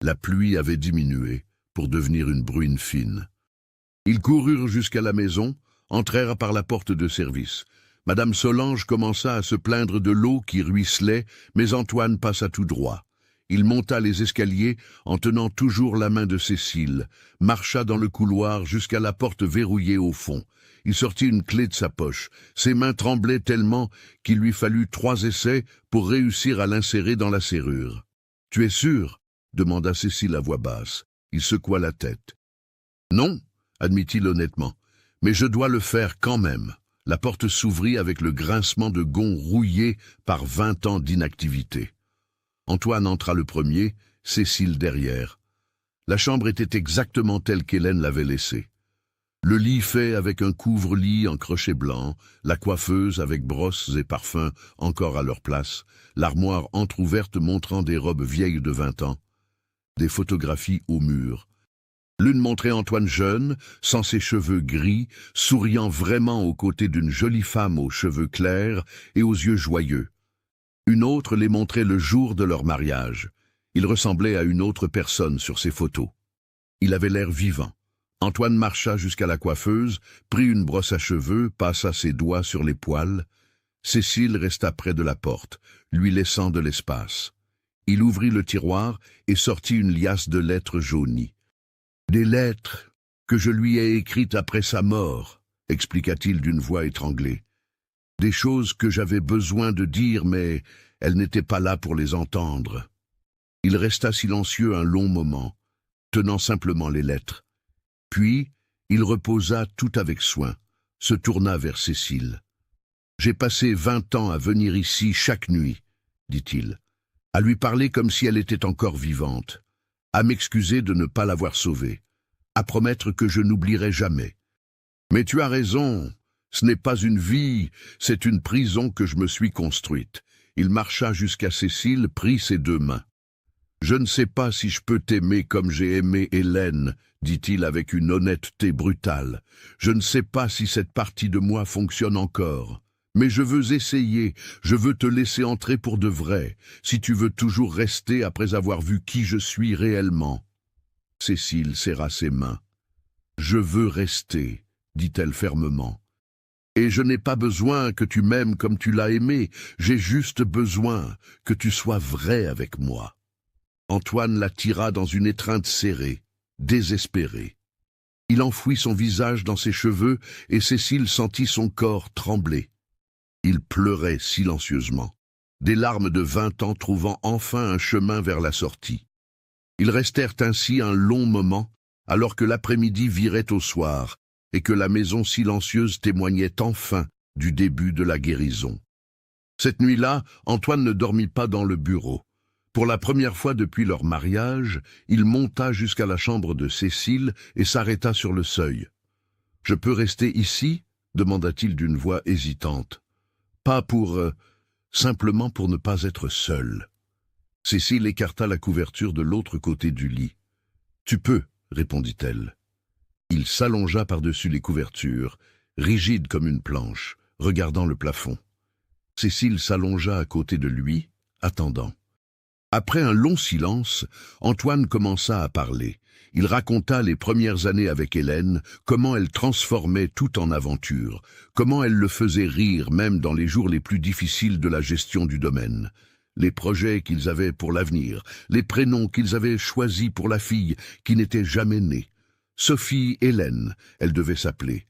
La pluie avait diminué pour devenir une bruine fine. Ils coururent jusqu'à la maison, entrèrent par la porte de service. Madame Solange commença à se plaindre de l'eau qui ruisselait, mais Antoine passa tout droit. Il monta les escaliers en tenant toujours la main de Cécile, marcha dans le couloir jusqu'à la porte verrouillée au fond. Il sortit une clé de sa poche. Ses mains tremblaient tellement qu'il lui fallut 3 essais pour réussir à l'insérer dans la serrure. « Tu es sûr ?» demanda Cécile à voix basse. Il secoua la tête. « Non » admit-il honnêtement, « mais je dois le faire quand même. » La porte s'ouvrit avec le grincement de gonds rouillés par 20 ans d'inactivité. Antoine entra le premier, Cécile derrière. La chambre était exactement telle qu'Hélène l'avait laissée. Le lit fait avec un couvre-lit en crochet blanc, la coiffeuse avec brosses et parfums encore à leur place, l'armoire entr'ouverte montrant des robes vieilles de 20 ans, des photographies au mur. L'une montrait Antoine jeune, sans ses cheveux gris, souriant vraiment aux côtés d'une jolie femme aux cheveux clairs et aux yeux joyeux. Une autre les montrait le jour de leur mariage. Il ressemblait à une autre personne sur ces photos. Il avait l'air vivant. Antoine marcha jusqu'à la coiffeuse, prit une brosse à cheveux, passa ses doigts sur les poils. Cécile resta près de la porte, lui laissant de l'espace. Il ouvrit le tiroir et sortit une liasse de lettres jaunies. « Des lettres que je lui ai écrites après sa mort, » expliqua-t-il d'une voix étranglée. « Des choses que j'avais besoin de dire, mais elle n'était pas là pour les entendre. » Il resta silencieux un long moment, tenant simplement les lettres. Puis, il reposa tout avec soin, se tourna vers Cécile. « J'ai passé 20 ans à venir ici chaque nuit, » dit-il, « à lui parler comme si elle était encore vivante, à m'excuser de ne pas l'avoir sauvée, à promettre que je n'oublierai jamais. Mais tu as raison, ce n'est pas une vie, c'est une prison que je me suis construite. » Il marcha jusqu'à Cécile, prit ses 2 mains. « Je ne sais pas si je peux t'aimer comme j'ai aimé Hélène, » dit-il avec une honnêteté brutale. « Je ne sais pas si cette partie de moi fonctionne encore. Mais je veux essayer, je veux te laisser entrer pour de vrai, si tu veux toujours rester après avoir vu qui je suis réellement. » Cécile serra ses mains. « Je veux rester, » dit-elle fermement. Et je n'ai pas besoin que tu m'aimes comme tu l'as aimé, j'ai juste besoin que tu sois vrai avec moi. Antoine la tira dans une étreinte serrée, désespérée. Il enfouit son visage dans ses cheveux et Cécile sentit son corps trembler. Il pleurait silencieusement, des larmes de 20 ans trouvant enfin un chemin vers la sortie. Ils restèrent ainsi un long moment, alors que l'après-midi virait au soir, et que la maison silencieuse témoignait enfin du début de la guérison. Cette nuit-là, Antoine ne dormit pas dans le bureau. Pour la première fois depuis leur mariage, il monta jusqu'à la chambre de Cécile et s'arrêta sur le seuil. « Je peux rester ici ?» demanda-t-il d'une voix hésitante. « Pas pour... simplement pour ne pas être seul. » Cécile écarta la couverture de l'autre côté du lit. « Tu peux, » répondit-elle. Il s'allongea par-dessus les couvertures, rigide comme une planche, regardant le plafond. Cécile s'allongea à côté de lui, attendant. Après un long silence, Antoine commença à parler. Il raconta les premières années avec Hélène, comment elle transformait tout en aventure, comment elle le faisait rire même dans les jours les plus difficiles de la gestion du domaine. Les projets qu'ils avaient pour l'avenir, les prénoms qu'ils avaient choisis pour la fille qui n'était jamais née. Sophie Hélène, elle devait s'appeler.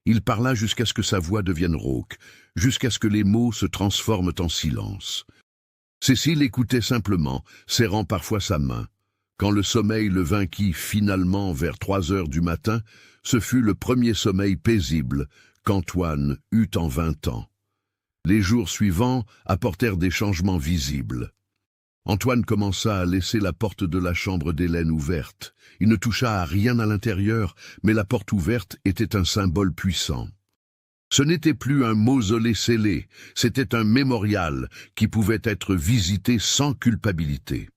Il parla jusqu'à ce que sa voix devienne rauque, jusqu'à ce que les mots se transforment en silence. Cécile écoutait simplement, serrant parfois sa main. Quand le sommeil le vainquit finalement vers 3 heures du matin, ce fut le premier sommeil paisible qu'Antoine eut en 20 ans. Les jours suivants apportèrent des changements visibles. Antoine commença à laisser la porte de la chambre d'Hélène ouverte. Il ne toucha à rien à l'intérieur, mais la porte ouverte était un symbole puissant. Ce n'était plus un mausolée scellé, c'était un mémorial qui pouvait être visité sans culpabilité.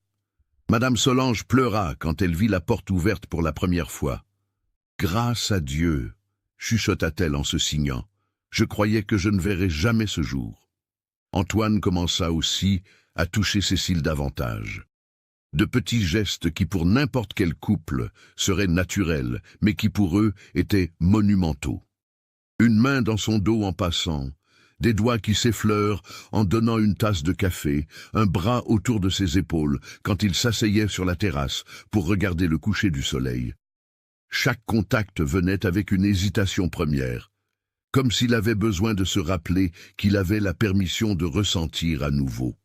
Madame Solange pleura quand elle vit la porte ouverte pour la première fois. « Grâce à Dieu !» chuchota-t-elle en se signant. « Je croyais que je ne verrais jamais ce jour. » Antoine commença aussi à toucher Cécile davantage. De petits gestes qui pour n'importe quel couple seraient naturels, mais qui pour eux étaient monumentaux. Une main dans son dos en passant, des doigts qui s'effleurent en donnant une tasse de café, un bras autour de ses épaules quand il s'asseyait sur la terrasse pour regarder le coucher du soleil. Chaque contact venait avec une hésitation première, comme s'il avait besoin de se rappeler qu'il avait la permission de ressentir à nouveau.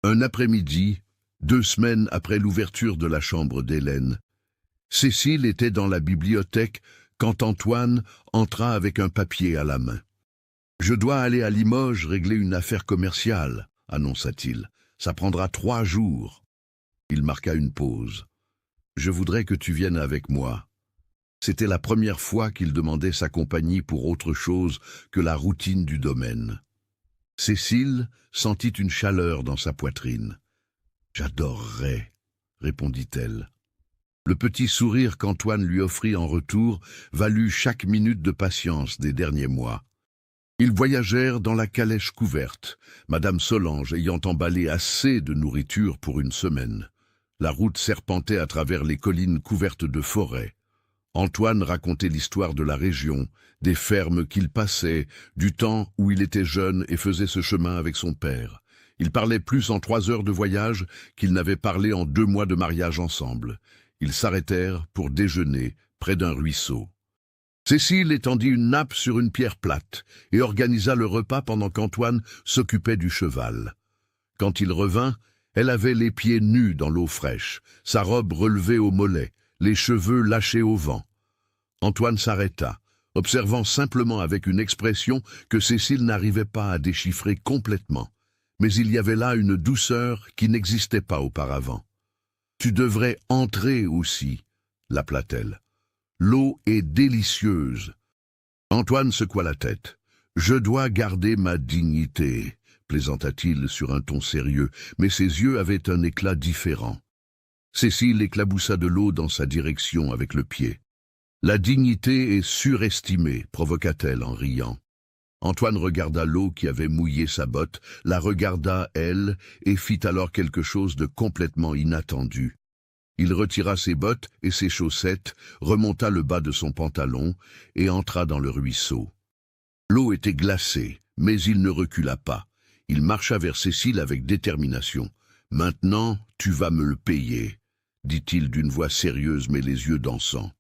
Un après-midi, 2 semaines après l'ouverture de la chambre d'Hélène, Cécile était dans la bibliothèque quand Antoine entra avec un papier à la main. « Je dois aller à Limoges régler une affaire commerciale, » annonça-t-il. « Ça prendra 3 jours. » Il marqua une pause. « Je voudrais que tu viennes avec moi. » C'était la première fois qu'il demandait sa compagnie pour autre chose que la routine du domaine. Cécile sentit une chaleur dans sa poitrine. « J'adorerais, » répondit-elle. Le petit sourire qu'Antoine lui offrit en retour valut chaque minute de patience des derniers mois. Ils voyagèrent dans la calèche couverte, Madame Solange ayant emballé assez de nourriture pour une semaine. La route serpentait à travers les collines couvertes de forêts. Antoine racontait l'histoire de la région, des fermes qu'il passait, du temps où il était jeune et faisait ce chemin avec son père. Il parlait plus en 3 heures de voyage qu'il n'avait parlé en 2 mois de mariage ensemble. Ils s'arrêtèrent pour déjeuner près d'un ruisseau. Cécile étendit une nappe sur une pierre plate et organisa le repas pendant qu'Antoine s'occupait du cheval. Quand il revint, elle avait les pieds nus dans l'eau fraîche, sa robe relevée au mollet, les cheveux lâchés au vent. Antoine s'arrêta, observant simplement avec une expression que Cécile n'arrivait pas à déchiffrer complètement. Mais il y avait là une douceur qui n'existait pas auparavant. « Tu devrais entrer aussi, » l'appela-t-elle. « L'eau est délicieuse. » Antoine secoua la tête. « Je dois garder ma dignité, » plaisanta-t-il sur un ton sérieux, mais ses yeux avaient un éclat différent. Cécile éclaboussa de l'eau dans sa direction avec le pied. « La dignité est surestimée, » provoqua-t-elle en riant. Antoine regarda l'eau qui avait mouillé sa botte, la regarda, elle, et fit alors quelque chose de complètement inattendu. Il retira ses bottes et ses chaussettes, remonta le bas de son pantalon et entra dans le ruisseau. L'eau était glacée, mais il ne recula pas. Il marcha vers Cécile avec détermination. « Maintenant, tu vas me le payer », dit-il d'une voix sérieuse mais les yeux dansants.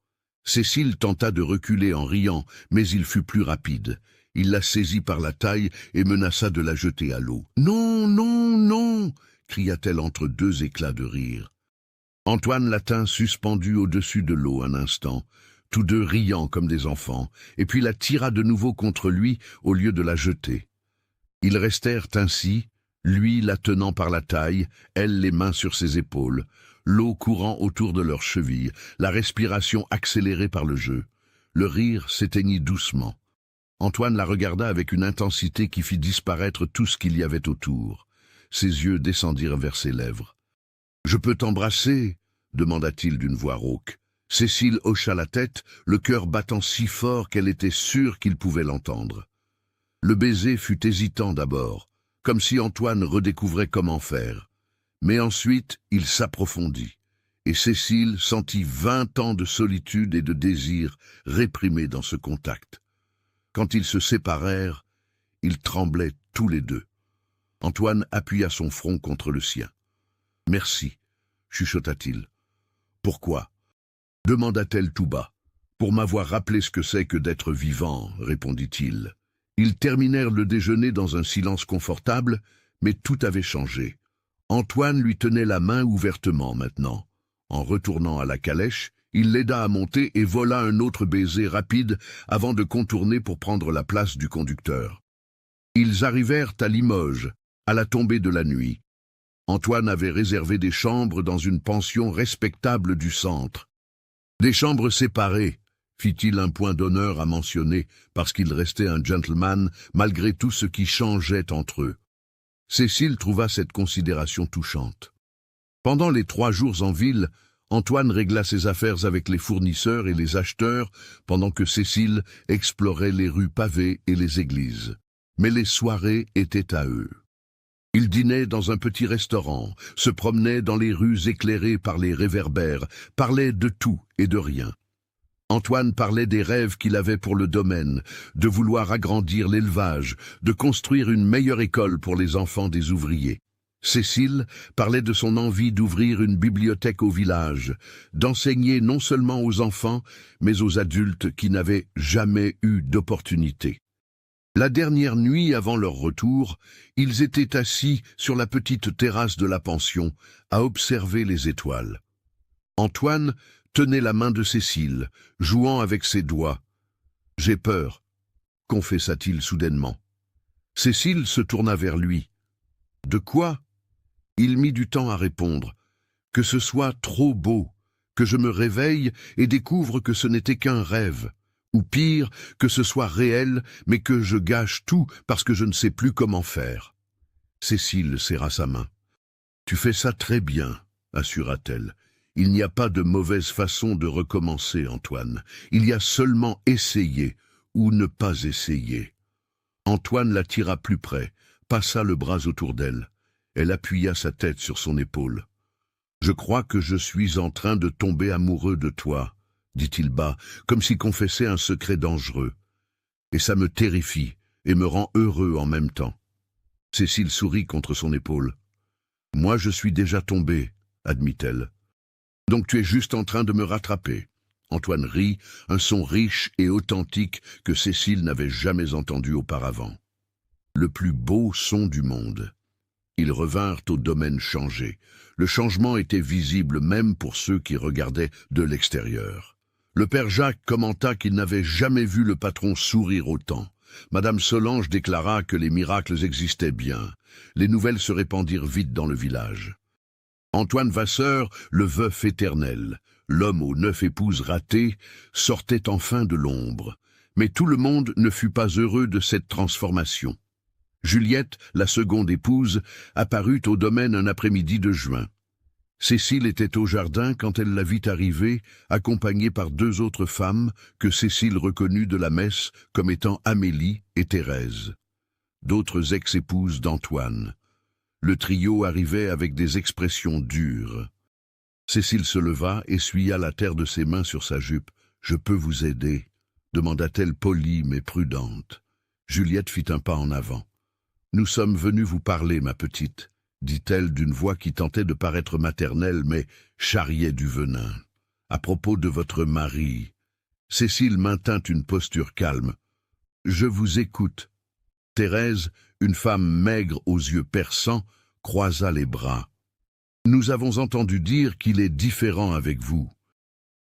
Cécile tenta de reculer en riant, mais il fut plus rapide. Il la saisit par la taille et menaça de la jeter à l'eau. « Non, non, non !» cria-t-elle entre deux éclats de rire. Antoine la tint suspendue au-dessus de l'eau un instant, tous deux riant comme des enfants, et puis la tira de nouveau contre lui au lieu de la jeter. Ils restèrent ainsi, lui la tenant par la taille, elle les mains sur ses épaules, l'eau courant autour de leurs chevilles, la respiration accélérée par le jeu. Le rire s'éteignit doucement. Antoine la regarda avec une intensité qui fit disparaître tout ce qu'il y avait autour. Ses yeux descendirent vers ses lèvres. « Je peux t'embrasser ?» demanda-t-il d'une voix rauque. Cécile hocha la tête, le cœur battant si fort qu'elle était sûre qu'il pouvait l'entendre. Le baiser fut hésitant d'abord, comme si Antoine redécouvrait comment faire. Mais ensuite, il s'approfondit, et Cécile sentit 20 ans de solitude et de désir réprimés dans ce contact. Quand ils se séparèrent, ils tremblaient tous les deux. Antoine appuya son front contre le sien. « Merci », chuchota-t-il. « Pourquoi ?» demanda-t-elle tout bas. « Pour m'avoir rappelé ce que c'est que d'être vivant », répondit-il. Ils terminèrent le déjeuner dans un silence confortable, mais tout avait changé. Antoine lui tenait la main ouvertement maintenant. En retournant à la calèche, il l'aida à monter et vola un autre baiser rapide avant de contourner pour prendre la place du conducteur. Ils arrivèrent à Limoges, à la tombée de la nuit. Antoine avait réservé des chambres dans une pension respectable du centre. Des chambres séparées, fit-il un point d'honneur à mentionner, parce qu'il restait un gentleman malgré tout ce qui changeait entre eux. Cécile trouva cette considération touchante. Pendant les 3 jours en ville, Antoine régla ses affaires avec les fournisseurs et les acheteurs, pendant que Cécile explorait les rues pavées et les églises. Mais les soirées étaient à eux. Ils dînaient dans un petit restaurant, se promenaient dans les rues éclairées par les réverbères, parlaient de tout et de rien. Antoine parlait des rêves qu'il avait pour le domaine, de vouloir agrandir l'élevage, de construire une meilleure école pour les enfants des ouvriers. Cécile parlait de son envie d'ouvrir une bibliothèque au village, d'enseigner non seulement aux enfants, mais aux adultes qui n'avaient jamais eu d'opportunité. La dernière nuit avant leur retour, ils étaient assis sur la petite terrasse de la pension, à observer les étoiles. Antoine tenait la main de Cécile, jouant avec ses doigts. « J'ai peur », confessa-t-il soudainement. Cécile se tourna vers lui. « De quoi ?» Il mit du temps à répondre. « Que ce soit trop beau, que je me réveille et découvre que ce n'était qu'un rêve. Ou pire, que ce soit réel, mais que je gâche tout parce que je ne sais plus comment faire. » Cécile serra sa main. « Tu fais ça très bien, » assura-t-elle. « Il n'y a pas de mauvaise façon de recommencer, Antoine. Il y a seulement essayer ou ne pas essayer. » Antoine la tira plus près, passa le bras autour d'elle. Elle appuya sa tête sur son épaule. « Je crois que je suis en train de tomber amoureux de toi, » dit-il bas, comme s'il confessait un secret dangereux. « Et ça me terrifie et me rend heureux en même temps. » Cécile sourit contre son épaule. « Moi, je suis déjà tombée, » admit-elle. « Donc tu es juste en train de me rattraper. » Antoine rit, un son riche et authentique que Cécile n'avait jamais entendu auparavant. Le plus beau son du monde. Ils revinrent au domaine changé. Le changement était visible même pour ceux qui regardaient de l'extérieur. Le père Jacques commenta qu'il n'avait jamais vu le patron sourire autant. Madame Solange déclara que les miracles existaient bien. Les nouvelles se répandirent vite dans le village. Antoine Vasseur, le veuf éternel, l'homme aux 9 épouses ratées, sortait enfin de l'ombre. Mais tout le monde ne fut pas heureux de cette transformation. Juliette, la seconde épouse, apparut au domaine un après-midi de juin. Cécile était au jardin quand elle la vit arriver, accompagnée par 2 autres femmes que Cécile reconnut de la messe comme étant Amélie et Thérèse. D'autres ex-épouses d'Antoine. Le trio arrivait avec des expressions dures. Cécile se leva, essuya la terre de ses mains sur sa jupe. « Je peux vous aider ?» demanda-t-elle polie mais prudente. Juliette fit un pas en avant. « Nous sommes venus vous parler, ma petite, » dit-elle d'une voix qui tentait de paraître maternelle mais charriait du venin. « À propos de votre mari. » Cécile maintint une posture calme. « Je vous écoute. » Thérèse, une femme maigre aux yeux perçants, croisa les bras. « Nous avons entendu dire qu'il est différent avec vous,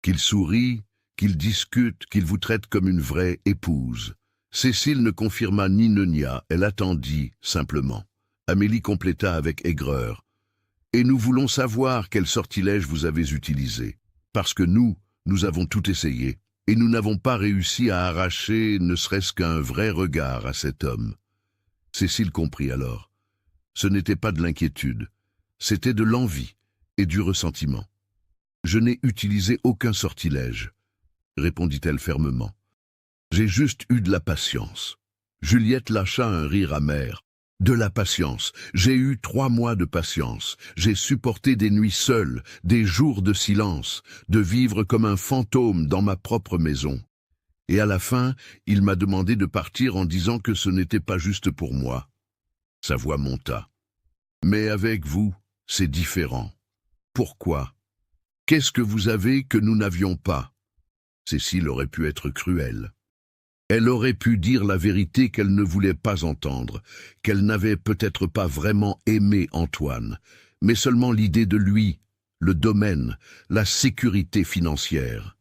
qu'il sourit, qu'il discute, qu'il vous traite comme une vraie épouse. » Cécile ne confirma ni ne nia, elle attendit simplement. Amélie compléta avec aigreur. « Et nous voulons savoir quel sortilège vous avez utilisé, parce que nous avons tout essayé, et nous n'avons pas réussi à arracher ne serait-ce qu'un vrai regard à cet homme. » Cécile comprit alors. Ce n'était pas de l'inquiétude, c'était de l'envie et du ressentiment. « Je n'ai utilisé aucun sortilège, » répondit-elle fermement. « J'ai juste eu de la patience. » Juliette lâcha un rire amer. « De la patience. J'ai eu 3 mois de patience. J'ai supporté des nuits seules, des jours de silence, de vivre comme un fantôme dans ma propre maison. Et à la fin, il m'a demandé de partir en disant que ce n'était pas juste pour moi. » Sa voix monta. « Mais avec vous, c'est différent. Pourquoi? Qu'est-ce que vous avez que nous n'avions pas ?» Cécile aurait pu être cruelle. Elle aurait pu dire la vérité qu'elle ne voulait pas entendre, qu'elle n'avait peut-être pas vraiment aimé Antoine, mais seulement l'idée de lui, le domaine, la sécurité financière.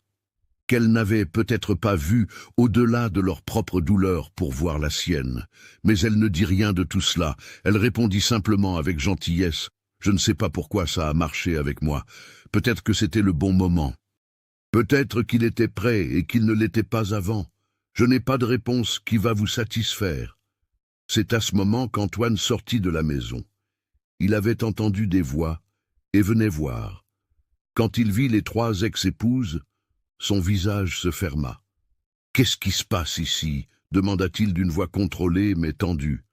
Qu'elle n'avait peut-être pas vu au-delà de leur propre douleur pour voir la sienne. Mais elle ne dit rien de tout cela, elle répondit simplement avec gentillesse. « Je ne sais pas pourquoi ça a marché avec moi, peut-être que c'était le bon moment. Peut-être qu'il était prêt et qu'il ne l'était pas avant. Je n'ai pas de réponse qui va vous satisfaire. » C'est à ce moment qu'Antoine sortit de la maison. Il avait entendu des voix et venait voir. Quand il vit les 3 ex-épouses, son visage se ferma. « Qu'est-ce qui se passe ici ?» demanda-t-il d'une voix contrôlée mais tendue.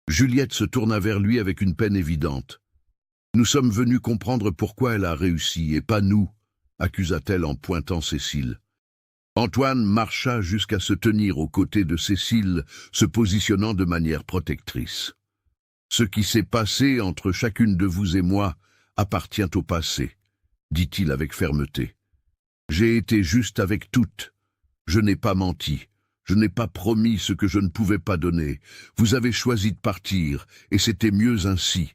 Juliette se tourna vers lui avec une peine évidente. « Nous sommes venus comprendre pourquoi elle a réussi, et pas nous, » accusa-t-elle en pointant Cécile. Antoine marcha jusqu'à se tenir aux côtés de Cécile, se positionnant de manière protectrice. « Ce qui s'est passé entre chacune de vous et moi appartient au passé, » dit-il avec fermeté. « J'ai été juste avec toutes. Je n'ai pas menti. Je n'ai pas promis ce que je ne pouvais pas donner. Vous avez choisi de partir, et c'était mieux ainsi. »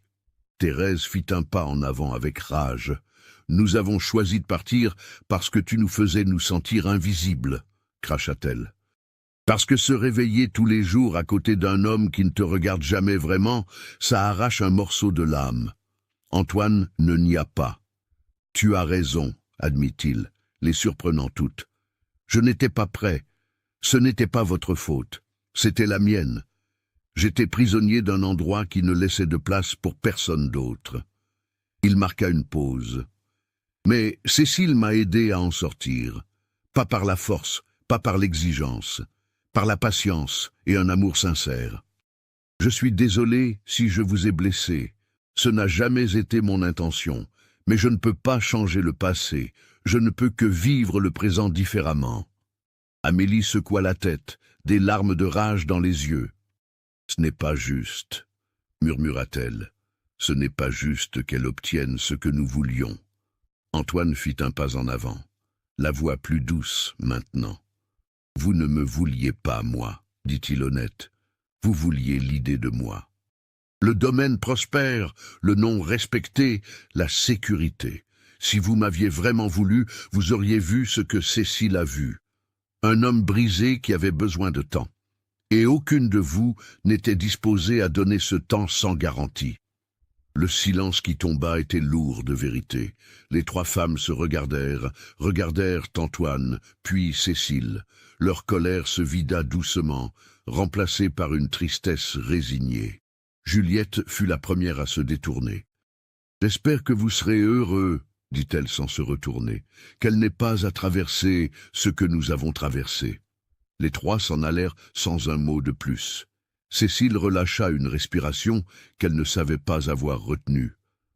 Thérèse fit un pas en avant avec rage. « Nous avons choisi de partir parce que tu nous faisais nous sentir invisibles, » cracha-t-elle. « Parce que se réveiller tous les jours à côté d'un homme qui ne te regarde jamais vraiment, ça arrache un morceau de l'âme. » Antoine ne nia pas. « Tu as raison, » admit-il, les surprenant toutes. « Je n'étais pas prêt. Ce n'était pas votre faute. C'était la mienne. J'étais prisonnier d'un endroit qui ne laissait de place pour personne d'autre. » Il marqua une pause. « Mais Cécile m'a aidé à en sortir. Pas par la force, pas par l'exigence, par la patience et un amour sincère. Je suis désolé si je vous ai blessé. Ce n'a jamais été mon intention, mais je ne peux pas changer le passé. Je ne peux que vivre le présent différemment. » Amélie secoua la tête, des larmes de rage dans les yeux. « Ce n'est pas juste, » murmura-t-elle. « Ce n'est pas juste qu'elle obtienne ce que nous voulions. » Antoine fit un pas en avant, la voix plus douce maintenant. « Vous ne me vouliez pas, moi, » dit-il honnête. « Vous vouliez l'idée de moi. Le domaine prospère, le nom respecté, la sécurité. Si vous m'aviez vraiment voulu, vous auriez vu ce que Cécile a vu. Un homme brisé qui avait besoin de temps. Et aucune de vous n'était disposée à donner ce temps sans garantie. » Le silence qui tomba était lourd de vérité. Les 3 femmes se regardèrent Antoine, puis Cécile. Leur colère se vida doucement, remplacée par une tristesse résignée. Juliette fut la première à se détourner. « J'espère que vous serez heureux, » dit-elle sans se retourner, « qu'elle n'ait pas à traverser ce que nous avons traversé. » Les 3 s'en allèrent sans un mot de plus. Cécile relâcha une respiration qu'elle ne savait pas avoir retenue.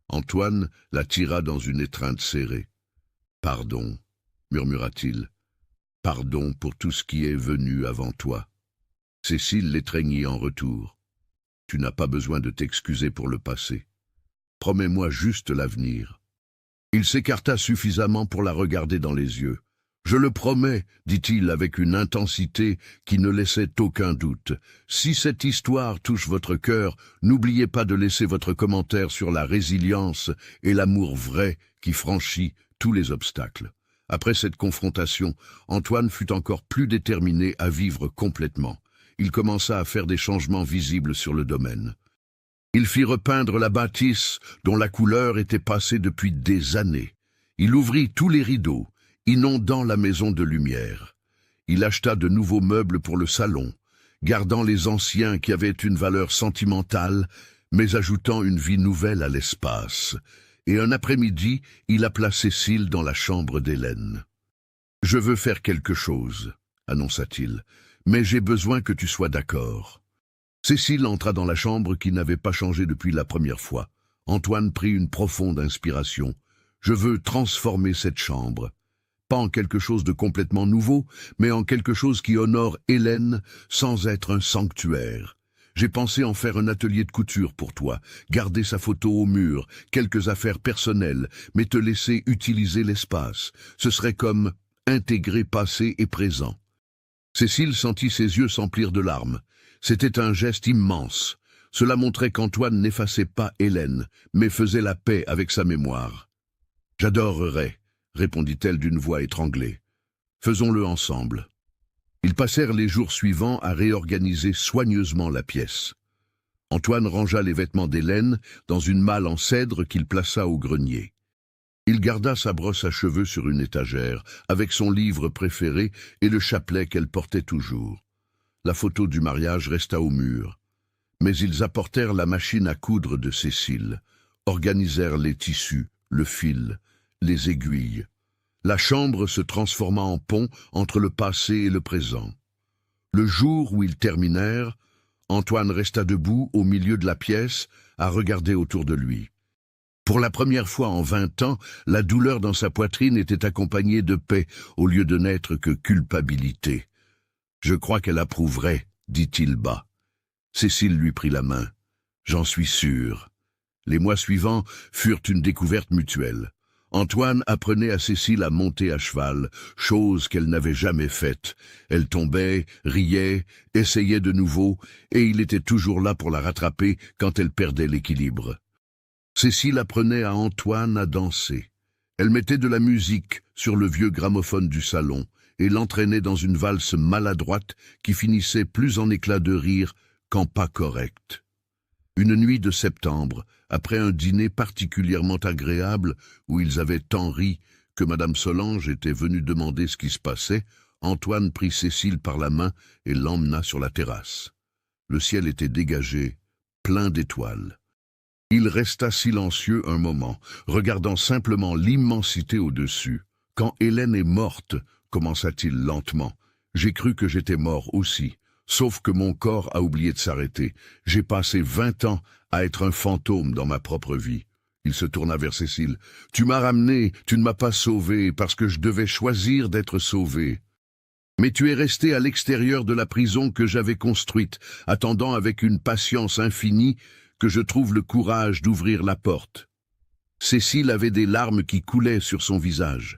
Antoine la tira dans une étreinte serrée. « Pardon, murmura-t-il. Pardon pour tout ce qui est venu avant toi. » Cécile l'étreignit en retour. « Tu n'as pas besoin de t'excuser pour le passé. Promets-moi juste l'avenir. » Il s'écarta suffisamment pour la regarder dans les yeux. « Je le promets, dit-il avec une intensité qui ne laissait aucun doute. Si cette histoire touche votre cœur, n'oubliez pas de laisser votre commentaire sur la résilience et l'amour vrai qui franchit tous les obstacles. » Après cette confrontation, Antoine fut encore plus déterminé à vivre complètement. Il commença à faire des changements visibles sur le domaine. Il fit repeindre la bâtisse dont la couleur était passée depuis des années. Il ouvrit tous les rideaux, inondant la maison de lumière. Il acheta de nouveaux meubles pour le salon, gardant les anciens qui avaient une valeur sentimentale, mais ajoutant une vie nouvelle à l'espace. Et un après-midi, il appela Cécile dans la chambre d'Hélène. « Je veux faire quelque chose, » annonça-t-il, « mais j'ai besoin que tu sois d'accord. » Cécile entra dans la chambre qui n'avait pas changé depuis la première fois. Antoine prit une profonde inspiration. « Je veux transformer cette chambre. Pas en quelque chose de complètement nouveau, mais en quelque chose qui honore Hélène sans être un sanctuaire. J'ai pensé en faire un atelier de couture pour toi, garder sa photo au mur, quelques affaires personnelles, mais te laisser utiliser l'espace. Ce serait comme intégrer passé et présent. » Cécile sentit ses yeux s'emplir de larmes. C'était un geste immense. Cela montrait qu'Antoine n'effaçait pas Hélène, mais faisait la paix avec sa mémoire. « J'adorerais, » répondit-elle d'une voix étranglée. « Faisons-le ensemble. » Ils passèrent les jours suivants à réorganiser soigneusement la pièce. Antoine rangea les vêtements d'Hélène dans une malle en cèdre qu'il plaça au grenier. Il garda sa brosse à cheveux sur une étagère, avec son livre préféré et le chapelet qu'elle portait toujours. La photo du mariage resta au mur. Mais ils apportèrent la machine à coudre de Cécile, organisèrent les tissus, le fil, les aiguilles. La chambre se transforma en pont entre le passé et le présent. Le jour où ils terminèrent, Antoine resta debout au milieu de la pièce à regarder autour de lui. Pour la première fois en 20 ans, la douleur dans sa poitrine était accompagnée de paix au lieu de n'être que culpabilité. « Je crois qu'elle approuverait, » dit-il bas. Cécile lui prit la main. « J'en suis sûr. » Les mois suivants furent une découverte mutuelle. Antoine apprenait à Cécile à monter à cheval, chose qu'elle n'avait jamais faite. Elle tombait, riait, essayait de nouveau, et il était toujours là pour la rattraper quand elle perdait l'équilibre. Cécile apprenait à Antoine à danser. Elle mettait de la musique sur le vieux gramophone du salon et l'entraînait dans une valse maladroite qui finissait plus en éclats de rire qu'en pas corrects. Une nuit de septembre, après un dîner particulièrement agréable où ils avaient tant ri que Madame Solange était venue demander ce qui se passait, Antoine prit Cécile par la main et l'emmena sur la terrasse. Le ciel était dégagé, plein d'étoiles. Il resta silencieux un moment, regardant simplement l'immensité au-dessus. « Quand Hélène est morte, » commença-t-il lentement, « j'ai cru que j'étais mort aussi. Sauf que mon corps a oublié de s'arrêter. J'ai passé 20 ans à être un fantôme dans ma propre vie. » Il se tourna vers Cécile. « Tu m'as ramené, tu ne m'as pas sauvé, parce que je devais choisir d'être sauvé. Mais tu es resté à l'extérieur de la prison que j'avais construite, attendant avec une patience infinie que je trouve le courage d'ouvrir la porte. » Cécile avait des larmes qui coulaient sur son visage.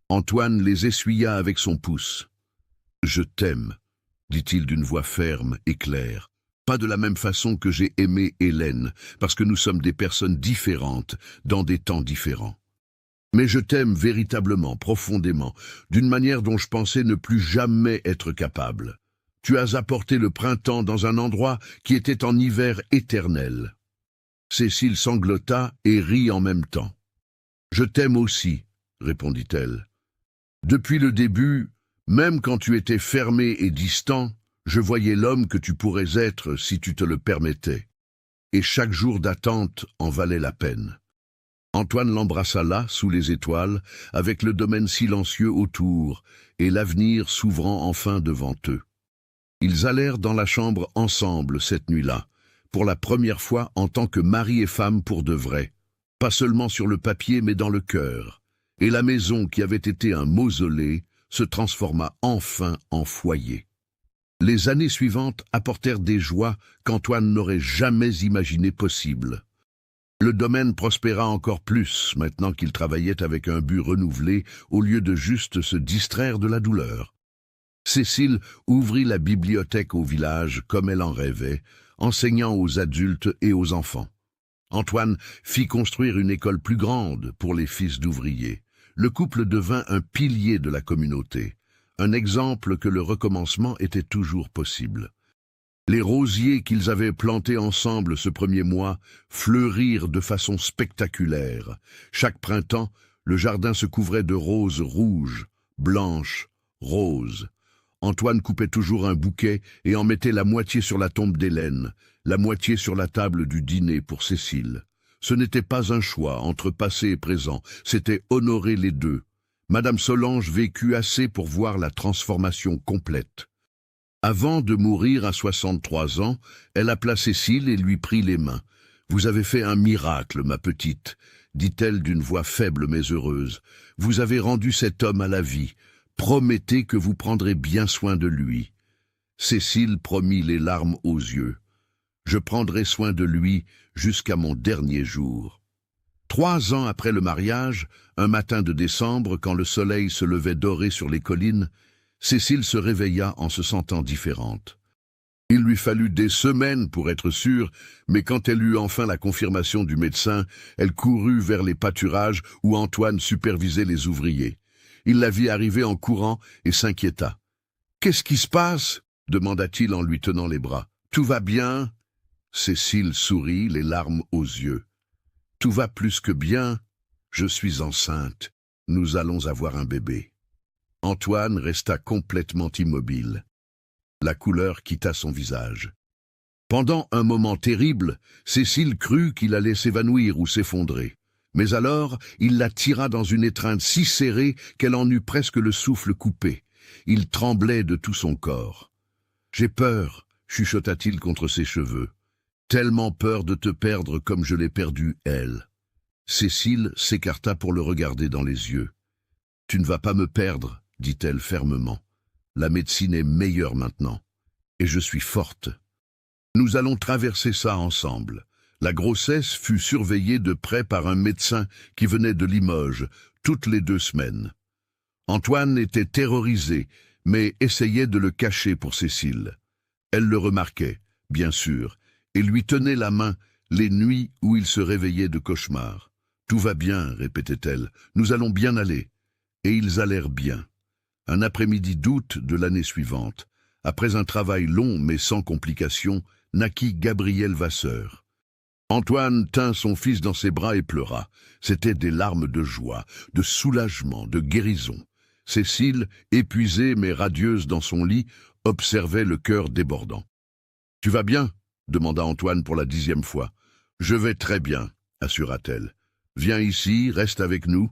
Antoine les essuya avec son pouce. « Je t'aime, » dit-il d'une voix ferme et claire. « Pas de la même façon que j'ai aimé Hélène, parce que nous sommes des personnes différentes, dans des temps différents. Mais je t'aime véritablement, profondément, d'une manière dont je pensais ne plus jamais être capable. Tu as apporté le printemps dans un endroit qui était en hiver éternel. » Cécile sanglota et rit en même temps. « Je t'aime aussi, » répondit-elle. « Depuis le début, même quand tu étais fermé et distant, je voyais l'homme que tu pourrais être si tu te le permettais. Et chaque jour d'attente en valait la peine. » Antoine l'embrassa là, sous les étoiles, avec le domaine silencieux autour et l'avenir s'ouvrant enfin devant eux. Ils allèrent dans la chambre ensemble cette nuit-là, pour la première fois en tant que mari et femme pour de vrai. pas seulement sur le papier mais dans le cœur, et la maison qui avait été un mausolée se transforma enfin en foyer. Les années suivantes apportèrent des joies qu'Antoine n'aurait jamais imaginées possibles. Le domaine prospéra encore plus maintenant qu'il travaillait avec un but renouvelé au lieu de juste se distraire de la douleur. Cécile ouvrit la bibliothèque au village comme elle en rêvait, enseignant aux adultes et aux enfants. Antoine fit construire une école plus grande pour les fils d'ouvriers. Le couple devint un pilier de la communauté, un exemple que le recommencement était toujours possible. Les rosiers qu'ils avaient plantés ensemble ce premier mois fleurirent de façon spectaculaire. Chaque printemps, le jardin se couvrait de roses rouges, blanches, roses. Antoine coupait toujours un bouquet et en mettait la moitié sur la tombe d'Hélène, la moitié sur la table du dîner pour Cécile. Ce n'était pas un choix entre passé et présent, c'était honorer les deux. Madame Solange vécut assez pour voir la transformation complète. Avant de mourir à 63 ans, elle appela Cécile et lui prit les mains. « Vous avez fait un miracle, ma petite, » dit-elle d'une voix faible mais heureuse. « Vous avez rendu cet homme à la vie. Promettez que vous prendrez bien soin de lui. » Cécile promit les larmes aux yeux. « Je prendrai soin de lui jusqu'à mon dernier jour. » 3 ans après le mariage, un matin de décembre, quand le soleil se levait doré sur les collines, Cécile se réveilla en se sentant différente. Il lui fallut des semaines pour être sûre, mais quand elle eut enfin la confirmation du médecin, elle courut vers les pâturages où Antoine supervisait les ouvriers. Il la vit arriver en courant et s'inquiéta. « Qu'est-ce qui se passe ?» demanda-t-il en lui tenant les bras. « Tout va bien ?» Cécile sourit, les larmes aux yeux. « Tout va plus que bien. Je suis enceinte. Nous allons avoir un bébé. » Antoine resta complètement immobile. La couleur quitta son visage. Pendant un moment terrible, Cécile crut qu'il allait s'évanouir ou s'effondrer. Mais alors, il la tira dans une étreinte si serrée qu'elle en eut presque le souffle coupé. Il tremblait de tout son corps. « J'ai peur, » chuchota-t-il contre ses cheveux. « Tellement peur de te perdre comme je l'ai perdue, elle. » Cécile s'écarta pour le regarder dans les yeux. « Tu ne vas pas me perdre, » dit-elle fermement. « La médecine est meilleure maintenant, et je suis forte. Nous allons traverser ça ensemble. » La grossesse fut surveillée de près par un médecin qui venait de Limoges, toutes les 2 semaines. Antoine était terrorisé, mais essayait de le cacher pour Cécile. Elle le remarquait, bien sûr, et lui tenait la main les nuits où il se réveillait de cauchemars. « Tout va bien, » répétait-elle, « nous allons bien aller. » Et ils allèrent bien. Un après-midi d'août de l'année suivante, après un travail long mais sans complications, naquit Gabriel Vasseur. Antoine tint son fils dans ses bras et pleura. C'étaient des larmes de joie, de soulagement, de guérison. Cécile, épuisée mais radieuse dans son lit, observait le cœur débordant. « Tu vas bien ?» demanda Antoine pour la 10e fois. « Je vais très bien, » assura-t-elle. « Viens ici, reste avec nous. »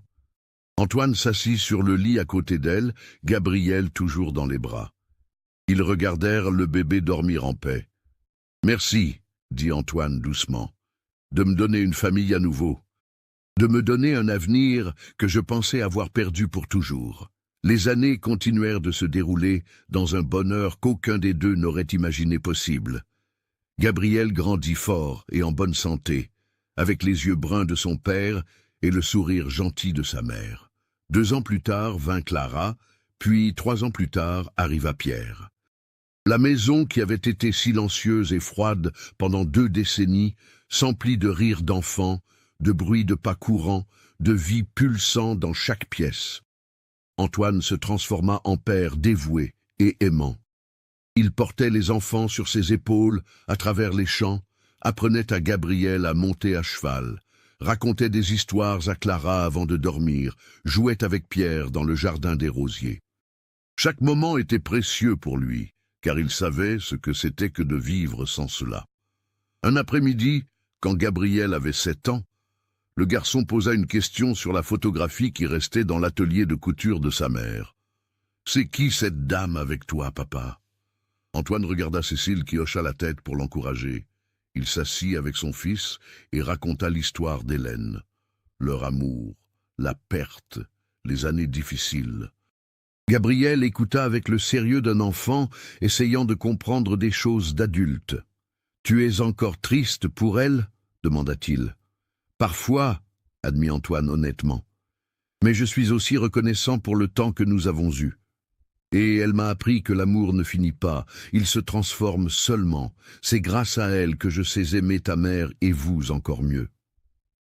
Antoine s'assit sur le lit à côté d'elle, Gabriel toujours dans les bras. Ils regardèrent le bébé dormir en paix. « Merci, » dit Antoine doucement, « de me donner une famille à nouveau, de me donner un avenir que je pensais avoir perdu pour toujours. » Les années continuèrent de se dérouler dans un bonheur qu'aucun des deux n'aurait imaginé possible. Gabriel grandit fort et en bonne santé, avec les yeux bruns de son père et le sourire gentil de sa mère. 2 ans plus tard vint Clara, puis 3 ans plus tard arriva Pierre. La maison, qui avait été silencieuse et froide pendant 2 décennies, s'emplit de rires d'enfants, de bruits de pas courants, de vie pulsant dans chaque pièce. Antoine se transforma en père dévoué et aimant. Il portait les enfants sur ses épaules à travers les champs, apprenait à Gabriel à monter à cheval, racontait des histoires à Clara avant de dormir, jouait avec Pierre dans le jardin des rosiers. Chaque moment était précieux pour lui, car il savait ce que c'était que de vivre sans cela. Un après-midi, quand Gabriel avait 7 ans, le garçon posa une question sur la photographie qui restait dans l'atelier de couture de sa mère. « C'est qui cette dame avec toi, papa ?» Antoine regarda Cécile qui hocha la tête pour l'encourager. Il s'assit avec son fils et raconta l'histoire d'Hélène. leur amour, la perte, les années difficiles. Gabriel écouta avec le sérieux d'un enfant, essayant de comprendre des choses d'adulte. « Tu es encore triste pour elle ?» demanda-t-il. « Parfois, » admit Antoine honnêtement. « Mais je suis aussi reconnaissant pour le temps que nous avons eu. Et elle m'a appris que l'amour ne finit pas, il se transforme seulement. C'est grâce à elle que je sais aimer ta mère et vous encore mieux. »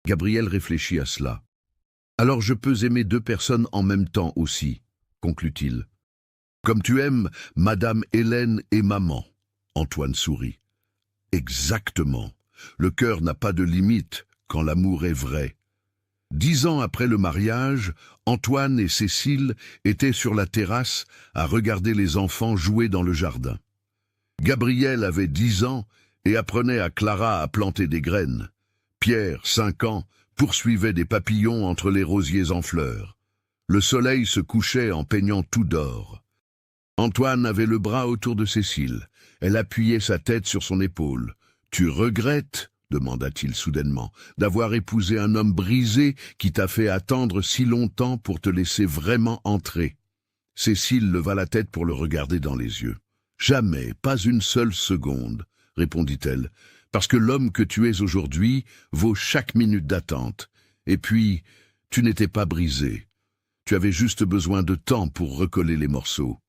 Gabriel réfléchit à cela. « Alors je peux aimer deux personnes en même temps aussi, » conclut-il. « Comme tu aimes Madame Hélène et maman. » Antoine sourit. « Exactement. Le cœur n'a pas de limite quand l'amour est vrai. » 10 ans après le mariage, Antoine et Cécile étaient sur la terrasse à regarder les enfants jouer dans le jardin. Gabriel avait 10 ans et apprenait à Clara à planter des graines. Pierre, 5 ans, poursuivait des papillons entre les rosiers en fleurs. Le soleil se couchait en peignant tout d'or. Antoine avait le bras autour de Cécile. Elle appuyait sa tête sur son épaule. « Tu regrettes ?» demanda-t-il soudainement, « d'avoir épousé un homme brisé qui t'a fait attendre si longtemps pour te laisser vraiment entrer. » Cécile leva la tête pour le regarder dans les yeux. « Jamais, pas une seule seconde, » répondit-elle, « parce que l'homme que tu es aujourd'hui vaut chaque minute d'attente. Et puis, tu n'étais pas brisé. Tu avais juste besoin de temps pour recoller les morceaux. »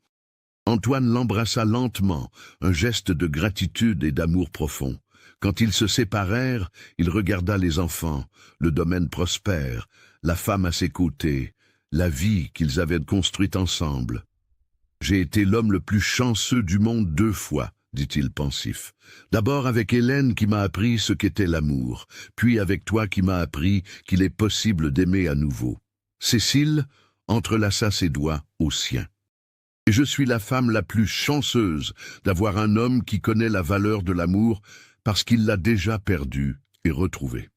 Antoine l'embrassa lentement, un geste de gratitude et d'amour profond. Quand ils se séparèrent, il regarda les enfants, le domaine prospère, la femme à ses côtés, la vie qu'ils avaient construite ensemble. « J'ai été l'homme le plus chanceux du monde 2 fois, » dit-il pensif. « D'abord avec Hélène qui m'a appris ce qu'était l'amour, puis avec toi qui m'as appris qu'il est possible d'aimer à nouveau. » Cécile entrelaça ses doigts aux siens. « Et je suis la femme la plus chanceuse d'avoir un homme qui connaît la valeur de l'amour parce qu'il l'a déjà perdu et retrouvé. »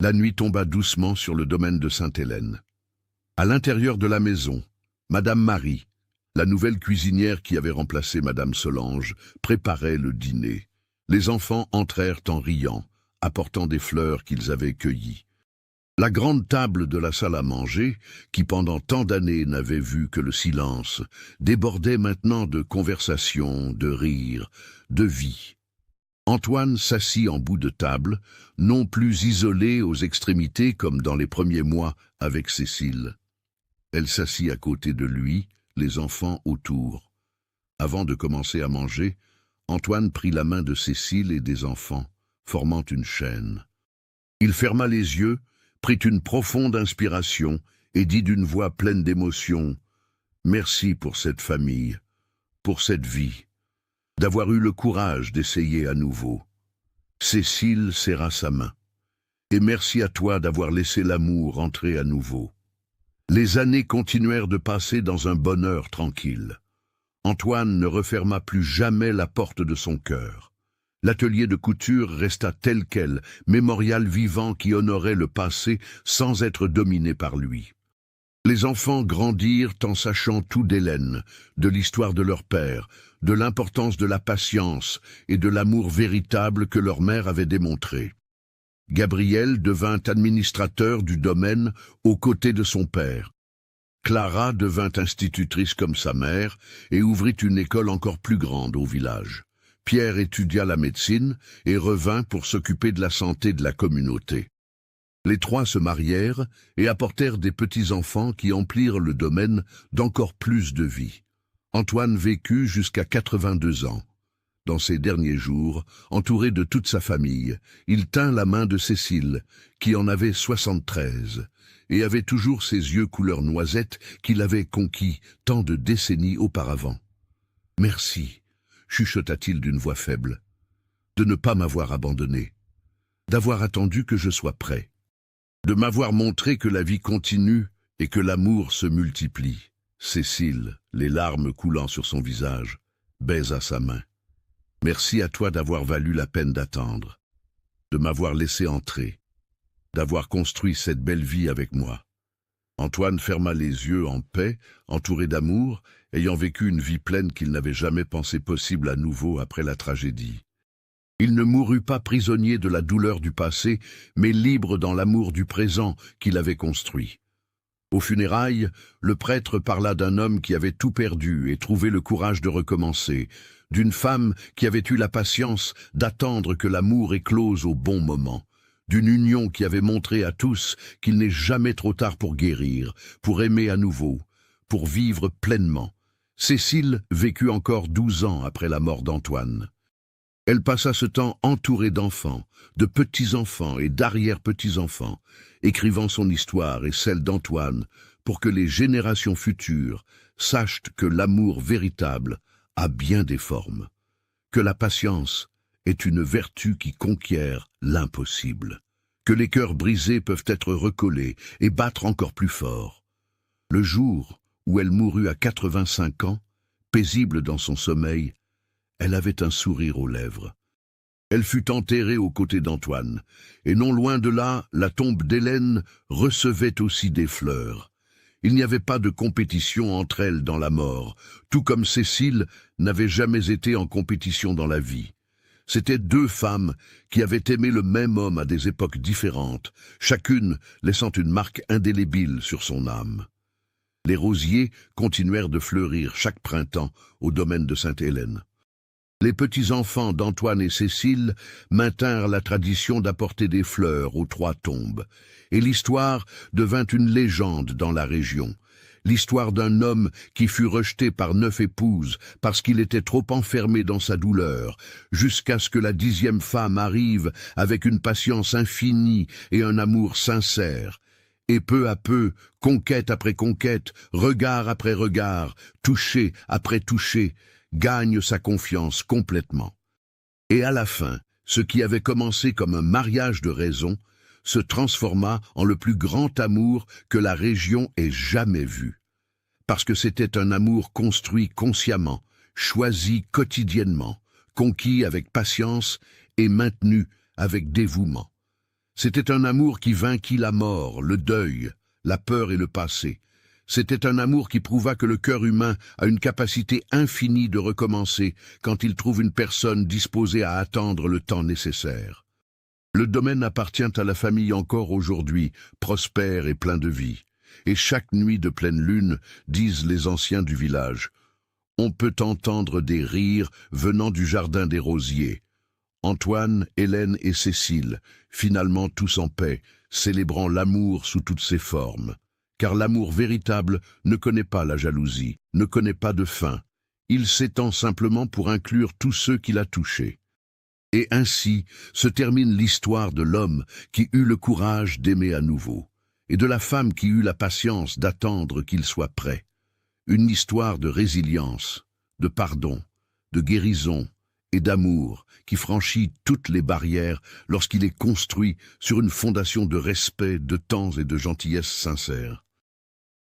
La nuit tomba doucement sur le domaine de Sainte-Hélène. À l'intérieur de la maison, Madame Marie, la nouvelle cuisinière qui avait remplacé Madame Solange, préparait le dîner. Les enfants entrèrent en riant, apportant des fleurs qu'ils avaient cueillies. La grande table de la salle à manger, qui pendant tant d'années n'avait vu que le silence, débordait maintenant de conversations, de rires, de vie. Antoine s'assit en bout de table, non plus isolé aux extrémités comme dans les premiers mois avec Cécile. Elle s'assit à côté de lui, les enfants autour. Avant de commencer à manger, Antoine prit la main de Cécile et des enfants, formant une chaîne. Il ferma les yeux, prit une profonde inspiration et dit d'une voix pleine d'émotion « Merci pour cette famille, pour cette vie. » D'avoir eu le courage d'essayer à nouveau. Cécile serra sa main. « Et merci à toi d'avoir laissé l'amour entrer à nouveau. » Les années continuèrent de passer dans un bonheur tranquille. Antoine ne referma plus jamais la porte de son cœur. L'atelier de couture resta tel quel, mémorial vivant qui honorait le passé sans être dominé par lui. Les enfants grandirent en sachant tout d'Hélène, de l'histoire de leur père, de l'importance de la patience et de l'amour véritable que leur mère avait démontré. Gabriel devint administrateur du domaine aux côtés de son père. Clara devint institutrice comme sa mère et ouvrit une école encore plus grande au village. Pierre étudia la médecine et revint pour s'occuper de la santé de la communauté. Les 3 se marièrent et apportèrent des petits-enfants qui emplirent le domaine d'encore plus de vie. Antoine vécut jusqu'à 82 ans. Dans ses derniers jours, entouré de toute sa famille, il tint la main de Cécile, qui en avait 73, et avait toujours ses yeux couleur noisette qu'il avait conquis tant de décennies auparavant. « Merci », chuchota-t-il d'une voix faible, « de ne pas m'avoir abandonné, d'avoir attendu que je sois prêt, de m'avoir montré que la vie continue et que l'amour se multiplie. » Cécile, les larmes coulant sur son visage, baisa sa main. « Merci à toi d'avoir valu la peine d'attendre, de m'avoir laissé entrer, d'avoir construit cette belle vie avec moi. » Antoine ferma les yeux en paix, entouré d'amour, ayant vécu une vie pleine qu'il n'avait jamais pensé possible à nouveau après la tragédie. Il ne mourut pas prisonnier de la douleur du passé, mais libre dans l'amour du présent qu'il avait construit. Aux funérailles, le prêtre parla d'un homme qui avait tout perdu et trouvé le courage de recommencer, d'une femme qui avait eu la patience d'attendre que l'amour éclose au bon moment, d'une union qui avait montré à tous qu'il n'est jamais trop tard pour guérir, pour aimer à nouveau, pour vivre pleinement. Cécile vécut encore 12 ans après la mort d'Antoine. Elle passa ce temps entourée d'enfants, de petits-enfants et d'arrière-petits-enfants, écrivant son histoire et celle d'Antoine pour que les générations futures sachent que l'amour véritable a bien des formes, que la patience est une vertu qui conquiert l'impossible, que les cœurs brisés peuvent être recollés et battre encore plus fort. Le jour où elle mourut à 85 ans, paisible dans son sommeil, elle avait un sourire aux lèvres. Elle fut enterrée aux côtés d'Antoine, et non loin de là, la tombe d'Hélène recevait aussi des fleurs. Il n'y avait pas de compétition entre elles dans la mort, tout comme Cécile n'avait jamais été en compétition dans la vie. C'étaient deux femmes qui avaient aimé le même homme à des époques différentes, chacune laissant une marque indélébile sur son âme. Les rosiers continuèrent de fleurir chaque printemps au domaine de Sainte-Hélène. Les petits-enfants d'Antoine et Cécile maintinrent la tradition d'apporter des fleurs aux 3 tombes, et l'histoire devint une légende dans la région. L'histoire d'un homme qui fut rejeté par 9 épouses parce qu'il était trop enfermé dans sa douleur, jusqu'à ce que la 10e femme arrive avec une patience infinie et un amour sincère. Et peu à peu, conquête après conquête, regard après regard, toucher après toucher, gagne sa confiance complètement. Et à la fin, ce qui avait commencé comme un mariage de raison se transforma en le plus grand amour que la région ait jamais vu. Parce que c'était un amour construit consciemment, choisi quotidiennement, conquis avec patience et maintenu avec dévouement. C'était un amour qui vainquit la mort, le deuil, la peur et le passé. C'était un amour qui prouva que le cœur humain a une capacité infinie de recommencer quand il trouve une personne disposée à attendre le temps nécessaire. Le domaine appartient à la famille encore aujourd'hui, prospère et plein de vie. Et chaque nuit de pleine lune, disent les anciens du village, on peut entendre des rires venant du jardin des rosiers. Antoine, Hélène et Cécile, finalement tous en paix, célébrant l'amour sous toutes ses formes. Car l'amour véritable ne connaît pas la jalousie, ne connaît pas de fin. Il s'étend simplement pour inclure tous ceux qu'il a touchés. Et ainsi se termine l'histoire de l'homme qui eut le courage d'aimer à nouveau, et de la femme qui eut la patience d'attendre qu'il soit prêt. Une histoire de résilience, de pardon, de guérison et d'amour qui franchit toutes les barrières lorsqu'il est construit sur une fondation de respect, de temps et de gentillesse sincère.